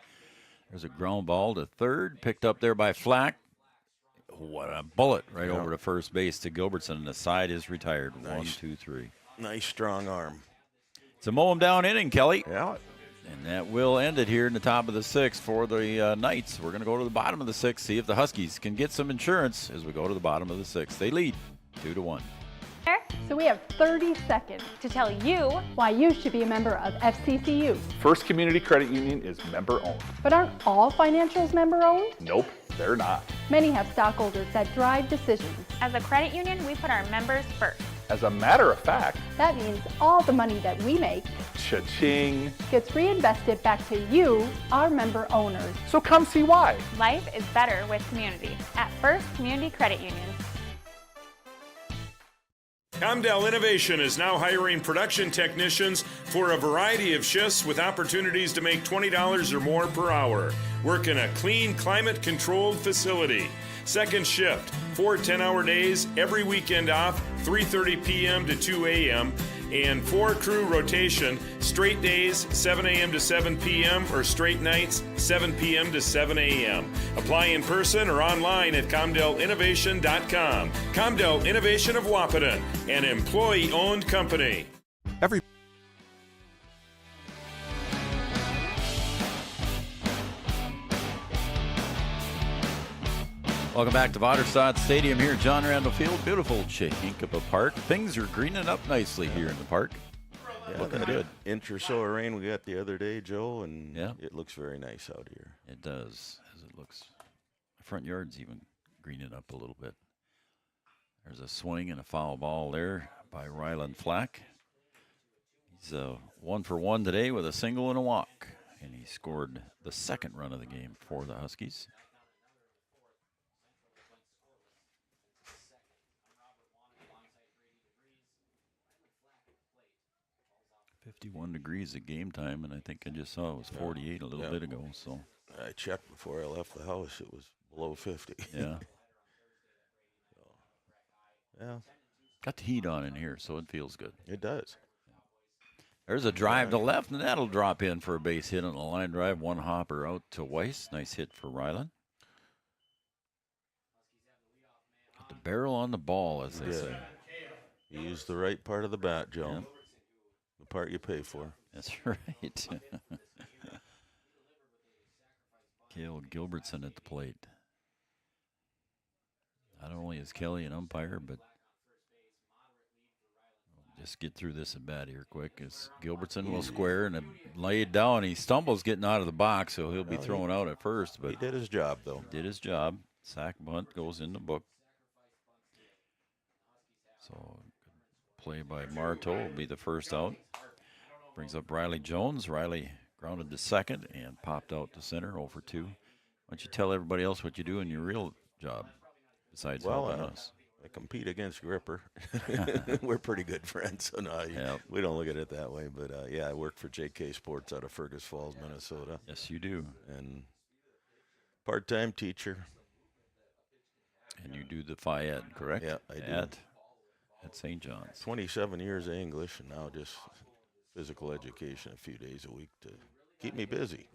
There's a ground ball to third, picked up there by Flack. What a bullet right over to first base to Gilbertson, and the side is retired. Nice. 1, 2, 3. Nice strong arm. It's a mow him down inning, Kelly. Yeah. And that will end it here in the top of the 6th for the Knights. We're going to go to the bottom of the 6th, see if the Huskies can get some insurance as we go to the bottom of the 6th. They lead 2-1. So we have 30 seconds to tell you why you should be a member of FCCU. First Community Credit Union is member-owned. But aren't all financials member-owned? Nope, they're not. Many have stockholders that drive decisions. As a credit union, we put our members first. As a matter of fact, that means all the money that we make cha-ching gets reinvested back to you, our member owners. So come see why. Life is better with community at First Community Credit Union. Comdell Innovation is now hiring production technicians for a variety of shifts with opportunities to make $20 or more per hour. Work in a clean, climate-controlled facility. Second shift, 4 10-hour days, every weekend off, 3:30 p.m. to 2 a.m., and 4-crew rotation, straight days, 7 a.m. to 7 p.m., or straight nights, 7 p.m. to 7 a.m. Apply in person or online at ComdellInnovation.com. Comdell Innovation of Wahpeton, an employee-owned company. Welcome back to Wahpeton Stadium here at John Randall Field. Beautiful Chahinkapa Park. Things are greening up nicely here in the park. Yeah, looking good. Inch or so of rain we got the other day, Joe, and it looks very nice out here. It does, as it looks. The front yard's even greening up a little bit. There's a swing and a foul ball there by Ryland Flack. He's 1 for 1 today with a single and a walk, and he scored the second run of the game for the Huskies. 51 degrees at game time, and I think I just saw it was 48 a little bit ago. So I checked before I left the house. It was below 50. Yeah. Yeah. Got the heat on in here, so it feels good. It does. There's a drive to left, and that'll drop in for a base hit on the line drive. One hopper out to Weiss. Nice hit for Ryland. Got the barrel on the ball, as they say. You used the right part of the bat, Joe. Yep. The part you pay for. That's right. Cale Gilbertson at the plate. Not only is Kelly an umpire, but just get through this at bat here quick. As Gilbertson will square and lay it down. He stumbles getting out of the box, so he'll be thrown out at first. But he did his job, though. Did his job. Sack bunt goes in the book. So play by Marteau will be the first out. Brings up Riley Jones. Riley grounded to second and popped out to center, 0 for 2. Why don't you tell everybody else what you do in your real job besides helping us? I compete against Gripper. We're pretty good friends, so no, we don't look at it that way. But, yeah, I work for JK Sports out of Fergus Falls, Minnesota. Yes, you do. And part-time teacher. And you do the Phi Ed, correct? Yeah, I do. At St. John's. 27 years of English, and now just physical education a few days a week to keep me busy.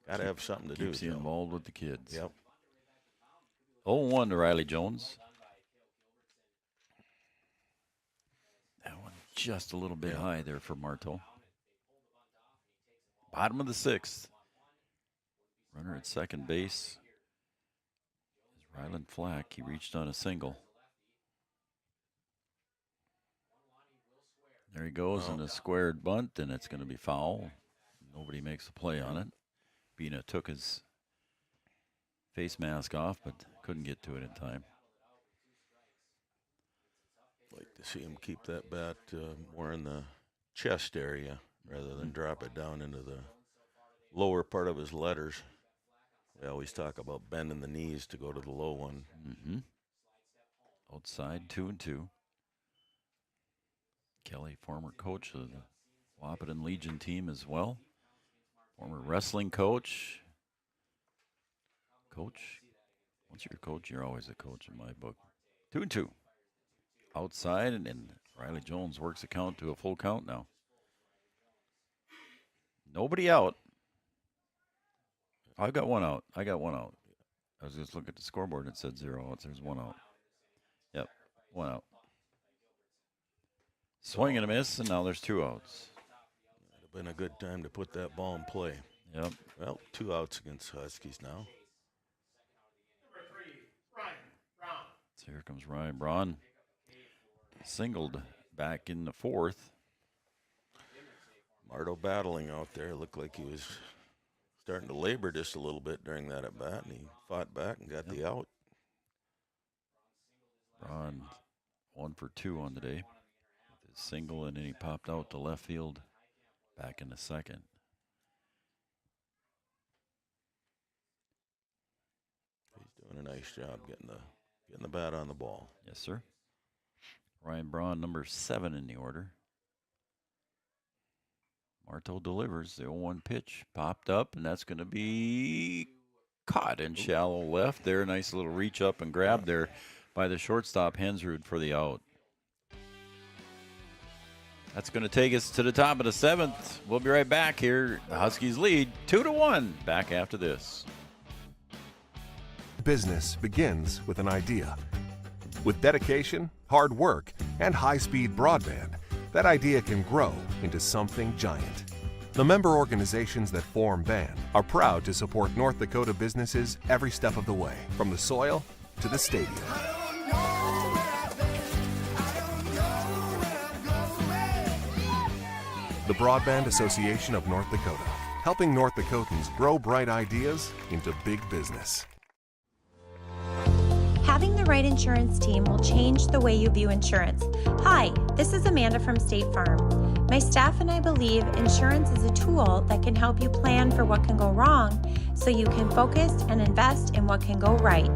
Got to have something to do. Keeps you involved with the kids. Yep. 0-1 to Riley Jones. That one just a little bit high there for Marteau. Bottom of the 6th. Runner at second base is Ryland Flack. He reached on a single. There he goes in a squared bunt, and it's going to be foul. Nobody makes a play on it. Bina took his face mask off, but couldn't get to it in time. Like to see him keep that bat more in the chest area rather than drop it down into the lower part of his letters. We always talk about bending the knees to go to the low one. Outside, 2-2. Kelly, former coach of the Wahpeton Legion team as well. Former wrestling coach. Coach, once you're a coach, you're always a coach in my book. 2-2. Outside, and Riley Jones works the count to a full count now. Nobody out. I got one out. I was just looking at the scoreboard and it said 0 outs. There's 1 out. Yep, 1 out. Swing and a miss, and now there's 2 outs. Would have been a good time to put that ball in play. Yep. Well, 2 outs against Huskies now. So here comes Ryan Braun. Singled back in the 4th. Marteau battling out there. Looked like he was starting to labor just a little bit during that at bat, and he fought back and got the out. Braun 1 for 2 on the day. With his single, and then he popped out to left field back in the 2nd. He's doing a nice job getting the bat on the ball. Yes, sir. Ryan Braun, number 7 in the order. Marteau delivers. The 0-1 pitch popped up, and that's going to be caught in shallow left there. Nice little reach up and grab there by the shortstop, Hensrud, for the out. That's going to take us to the top of the 7th. We'll be right back here. The Huskies lead 2-1. Back after this. Business begins with an idea. With dedication, hard work, and high-speed broadband, that idea can grow into something giant. The member organizations that form BAN are proud to support North Dakota businesses every step of the way, from the soil to the stadium. The Broadband Association of North Dakota, helping North Dakotans grow bright ideas into big business. Having the right insurance team will change the way you view insurance. Hi, this is Amanda from State Farm. My staff and I believe insurance is a tool that can help you plan for what can go wrong so you can focus and invest in what can go right.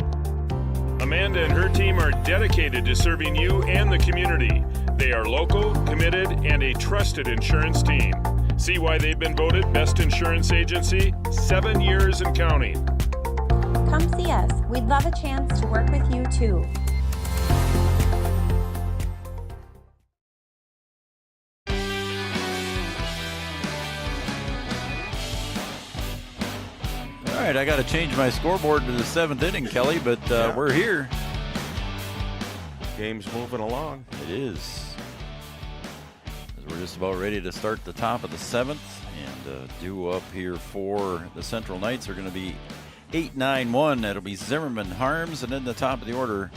Amanda and her team are dedicated to serving you and the community. They are local, committed, and a trusted insurance team. See why they've been voted Best Insurance Agency 7 years and counting. Come see us. We'd love a chance to work with you too. All right, I got to change my scoreboard to the 7th inning, Kelly, but we're here. Game's moving along. It is. We're just about ready to start the top of the 7th, and due up here for the Central Knights are going to be 8-9-1. That'll be Zimmerman, Harms, and then the top of the order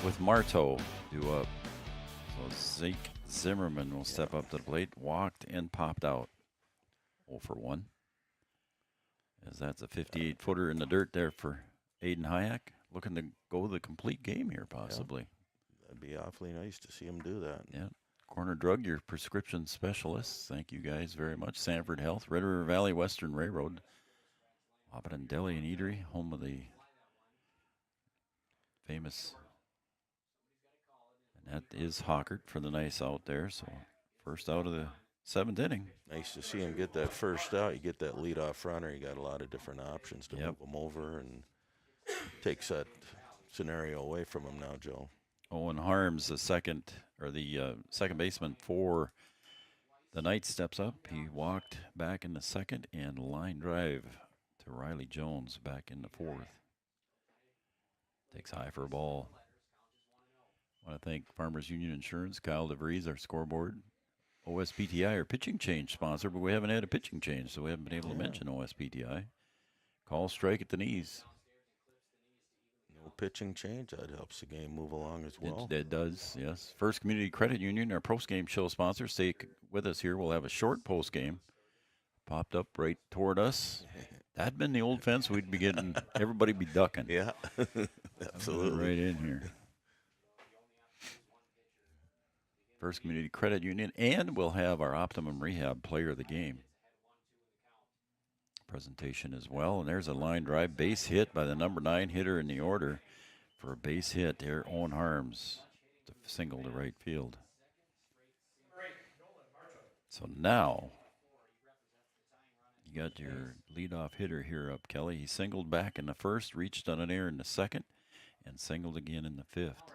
with Marteau due up. So Zeke Zimmerman will step up to the plate, walked and popped out. 0 for 1. As that's a 58-footer in the dirt there for Aiden Hayek. Looking to go the complete game here, possibly. Yeah. That'd be awfully nice to see him do that. Yeah. Corner Drug, your prescription specialists. Thank you guys very much. Sanford Health, Red River Valley Western Railroad, Wahpeton Deli and Eatery, home of the famous. And that is Hawkert for the nice out there. So first out of the 7th inning. Nice to see him get that first out. You get that leadoff runner. You got a lot of different options to move him over, and takes that scenario away from him now, Joe. Owen Harms, the second baseman for the Knights, steps up. He walked back in the 2nd and line drive to Riley Jones back in the 4th. Takes high for a ball. I want to thank Farmers Union Insurance, Kyle DeVries, our scoreboard. OSPTI, our pitching change sponsor, but we haven't had a pitching change, so we haven't been able to mention OSPTI. Call strike at the knees. No pitching change. That helps the game move along as well. It does, yes. First Community Credit Union, our post-game show sponsor. Stay with us here. We'll have a short post-game. Popped up right toward us. That'd been the old fence. We'd be getting, everybody be ducking. Yeah, absolutely. Right in here. First Community Credit Union, and we'll have our Optimum Rehab Player of the Game presentation as well. And there's a line drive base hit by the number 9 hitter in the order for a base hit there, Owen Harms, to single to right field. So now you got your leadoff hitter here up, Kelly. He singled back in the 1st, reached on an air in the 2nd, and singled again in the 5th.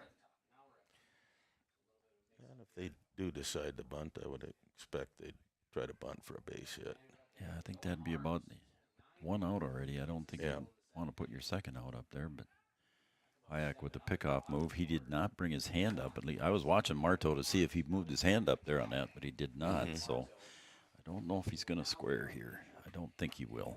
If they do decide to bunt, I would expect they'd try to bunt for a base hit. Yeah, I think that'd be about 1 out already. I don't think you'd want to put your 2nd out up there, but Hayek with the pickoff move. He did not bring his hand up. At least I was watching Marteau to see if he moved his hand up there on that, but he did not. So I don't know if he's going to square here. I don't think he will.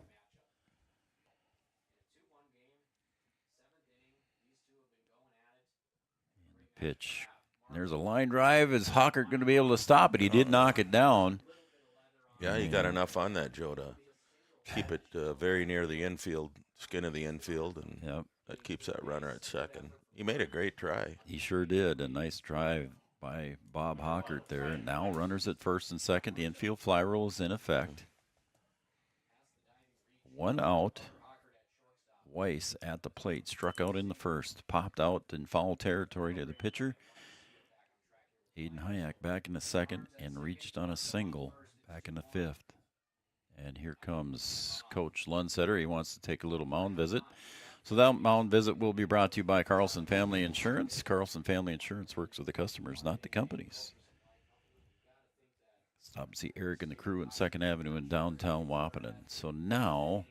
And the pitch. There's a line drive. Is Hawkert going to be able to stop it? He did knock it down. Yeah, you got enough on that, Joe, to keep it very near the infield, skin of the infield, and that keeps that runner at 2nd. He made a great try. He sure did. A nice drive by Bob Hawkert there. And now runners at 1st and 2nd. The infield fly rule is in effect. 1 out. Weiss at the plate. Struck out in the 1st. Popped out in foul territory to the pitcher. Aiden Hayek back in the 2nd and reached on a single back in the 5th. And here comes Coach Lundsetter. He wants to take a little mound visit. So that mound visit will be brought to you by Carlson Family Insurance. Carlson Family Insurance works with the customers, not the companies. Stop and see Eric and the crew in 2nd Avenue in downtown Wahpeton. So now,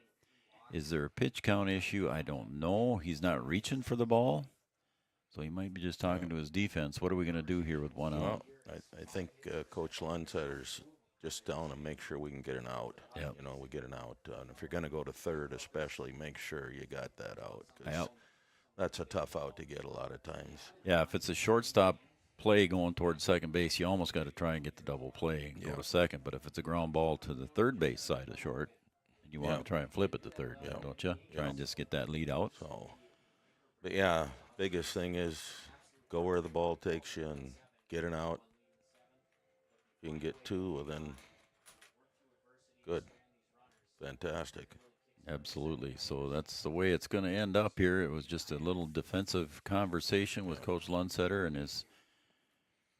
is there a pitch count issue? I don't know. He's not reaching for the ball. So he might be just talking to his defense. What are we going to do here with 1 out? I think Coach Lundsetter's just telling him, make sure we can get an out. Yep. You know, we get an out. And if you're going to go to 3rd especially, make sure you got that out. 'Cause that's a tough out to get a lot of times. Yeah, if it's a shortstop play going towards 2nd base, you almost got to try and get the double play and go to 2nd. But if it's a ground ball to the 3rd base side of the short, you want to try and flip it to 3rd, don't you? Try and just get that lead out. So, but yeah, biggest thing is go where the ball takes you and get an out. you can get 2, well, then good. Fantastic. Absolutely. So that's the way it's going to end up here. It was just a little defensive conversation with Coach Lundsetter and his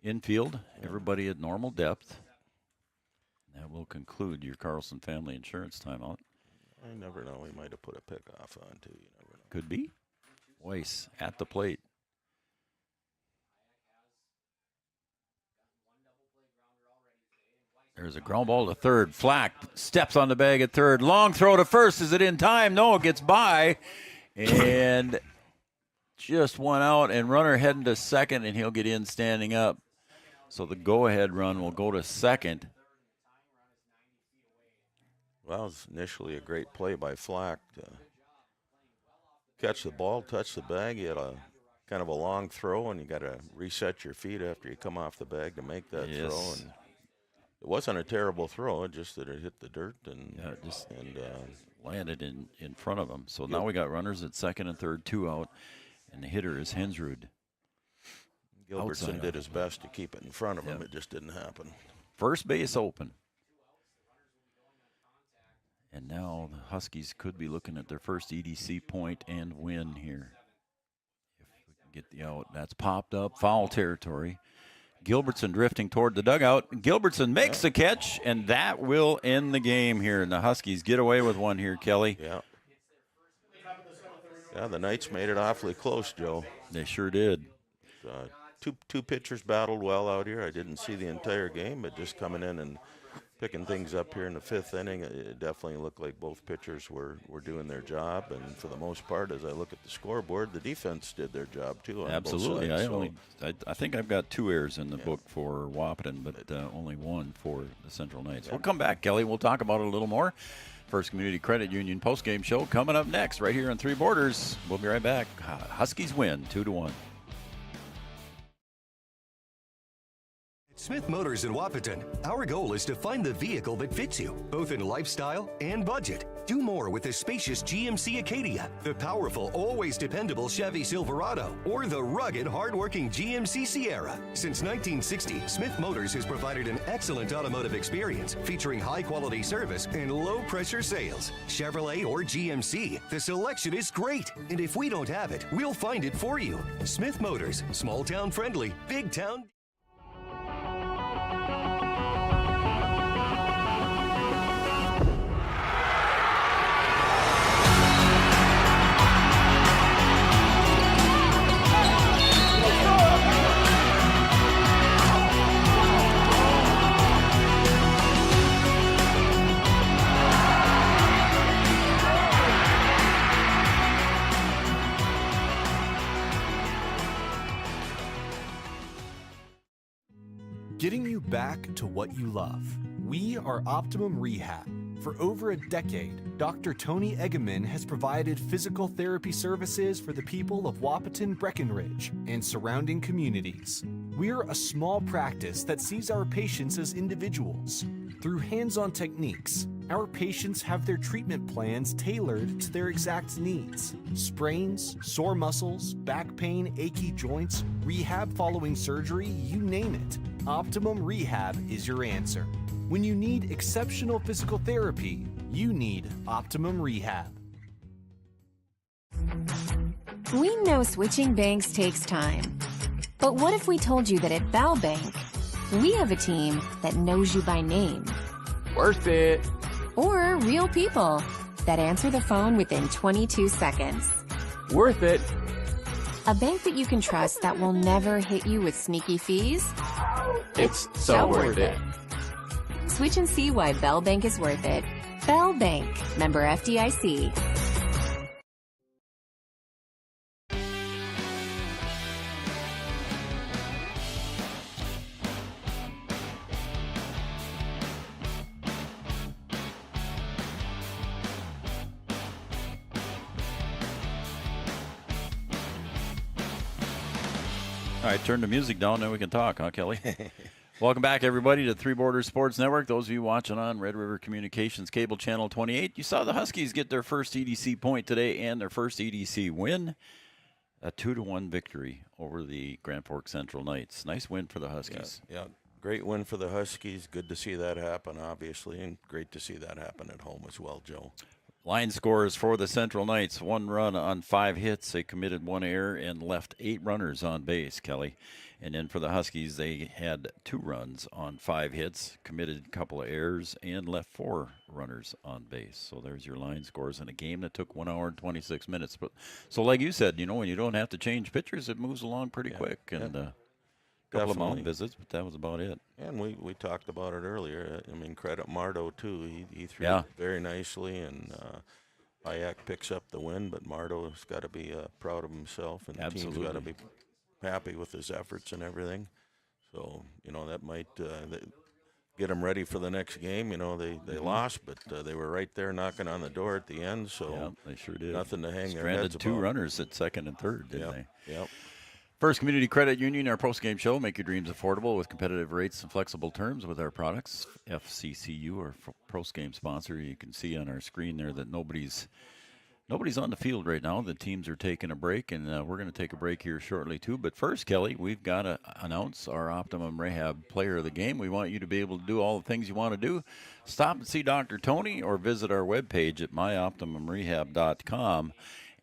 infield. Everybody at normal depth. That will conclude your Carlson Family Insurance timeout. I never know. We might have put a pickoff on, too. You never know. Could be. Weiss at the plate. There's a ground ball to third. Flack steps on the bag at third. Long throw to first. Is it in time? No, it gets by. And just one out. And runner heading to second, and he'll get in standing up. So the go-ahead run will go to second. Well, it was initially a great play by Flack to catch the ball, touch the bag. He had a kind of a long throw, and you got to reset your feet after you come off the bag to make that throw. And it wasn't a terrible throw, just that it hit the dirt and landed in front of him. So now we got runners at second and third, 2 out, and the hitter is Hensrud. Gilbertson did his best to keep it in front of him. It just didn't happen. First base open. And now the Huskies could be looking at their first EDC point and win here. If we can get the out. That's popped up. Foul territory. Gilbertson drifting toward the dugout. Gilbertson makes the catch, and that will end the game here. And the Huskies get away with one here, Kelly. Yeah. Yeah, the Knights made it awfully close, Joe. They sure did. Two pitchers battled well out here. I didn't see the entire game, but just coming in and picking things up here in the 5th inning, it definitely looked like both pitchers were doing their job. And for the most part, as I look at the scoreboard, the defense did their job too. On Absolutely. both sides. I think I've got 2 errors in the book for Wahpeton, but only 1 for the Central Knights. We'll come back, Kelly. We'll talk about it a little more. First Community Credit Union postgame show coming up next right here on Three Borders. We'll be right back. Huskies win 2-1. Smith Motors in Wahpeton, our goal is to find the vehicle that fits you, both in lifestyle and budget. Do more with the spacious GMC Acadia, the powerful, always dependable Chevy Silverado, or the rugged, hardworking GMC Sierra. Since 1960, Smith Motors has provided an excellent automotive experience, featuring high-quality service and low-pressure sales. Chevrolet or GMC, the selection is great, and if we don't have it, we'll find it for you. Smith Motors, small-town friendly, big-town. Getting you back to what you love. We are Optimum Rehab. For over a decade, Dr. Tony Eggeman has provided physical therapy services for the people of Wahpeton, Breckenridge, and surrounding communities. We're a small practice that sees our patients as individuals. Through hands-on techniques, our patients have their treatment plans tailored to their exact needs. Sprains, sore muscles, back pain, achy joints, rehab following surgery, you name it. Optimum Rehab is your answer. When you need exceptional physical therapy, you need Optimum Rehab. We know switching banks takes time. But what if we told you that at Bell Bank, we have a team that knows you by name? Worth it. Or real people that answer the phone within 22 seconds. Worth it. A bank that you can trust that will never hit you with sneaky fees? It's so worth it. Switch and see why Bell Bank is worth it. Bell Bank, member FDIC. All right, turn the music down, then we can talk, huh, Kelly? Welcome back, everybody, to Three Borders Sports Network. Those of you watching on Red River Communications Cable Channel 28, you saw the Huskies get their first EDC point today and their first EDC win. A 2-1 victory over the Grand Forks Central Knights. Nice win for the Huskies. Yeah, great win for the Huskies. Good to see that happen, obviously, and great to see that happen at home as well, Joe. Line scores for the Central Knights: 1 run on 5 hits. They committed 1 error and left 8 runners on base, Kelly. And then for the Huskies, they had 2 runs on 5 hits, committed a couple of errors, and left 4 runners on base. So there's your line scores in a game that took 1 hour and 26 minutes. But so like you said, when you don't have to change pitchers, it moves along pretty quick. And a couple of mound visits, but that was about it. And we talked about it earlier. I mean, credit Mardo, too. He threw it very nicely, and Hayek picks up the win, but Mardo's got to be proud of himself, and the team's got to be happy with his efforts and everything. So, that might get them ready for the next game. They lost, but they were right there knocking on the door at the end. So they sure did. Nothing to hang their heads Stranded 2 about. runners at second and third, didn't they? Yep. First Community Credit Union, our post-game show. Make your dreams affordable with competitive rates and flexible terms with our products. FCCU, our post-game sponsor. You can see on our screen there that nobody's on the field right now. The teams are taking a break, and we're going to take a break here shortly, too. But first, Kelly, we've got to announce our Optimum Rehab Player of the Game. We want you to be able to do all the things you want to do. Stop and see Dr. Tony or visit our webpage at myoptimumrehab.com.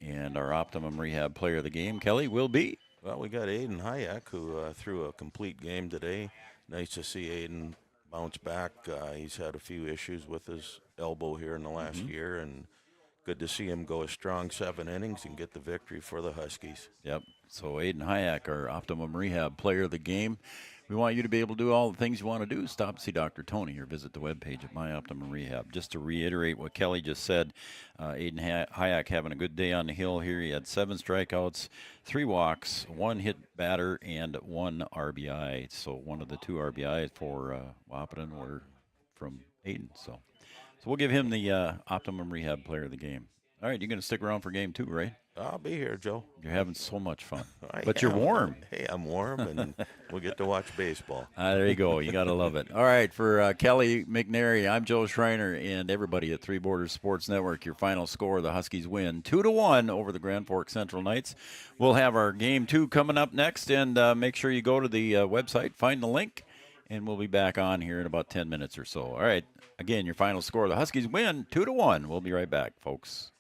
And our Optimum Rehab Player of the Game, Kelly, will be... Well, we got Aiden Hayek, who threw a complete game today. Nice to see Aiden bounce back. He's had a few issues with his elbow here in the last year, and good to see him go a strong 7 innings and get the victory for the Huskies. Yep. So Aiden Hayek, our Optimum Rehab Player of the Game. We want you to be able to do all the things you want to do. Stop and see Dr. Tony or visit the webpage at My Optimum Rehab. Just to reiterate what Kelly just said, Aiden Hayek having a good day on the hill here. He had 7 strikeouts, 3 walks, 1 hit batter, and 1 RBI. So one of the 2 RBIs for Wahpeton were from Aiden. So we'll give him the Optimum Rehab Player of the Game. All right, you're going to stick around for game 2, right? I'll be here, Joe. You're having so much fun. But you're warm. Hey, I'm warm, and we'll get to watch baseball. There you go. You got to love it. All right, for Kelly McNary, I'm Joe Schreiner, and everybody at Three Borders Sports Network, your final score, the Huskies win 2-1 over the Grand Forks Central Knights. We'll have our game 2 coming up next, and make sure you go to the website, find the link, and we'll be back on here in about 10 minutes or so. All right, again, your final score, the Huskies win 2-1. We'll be right back, folks.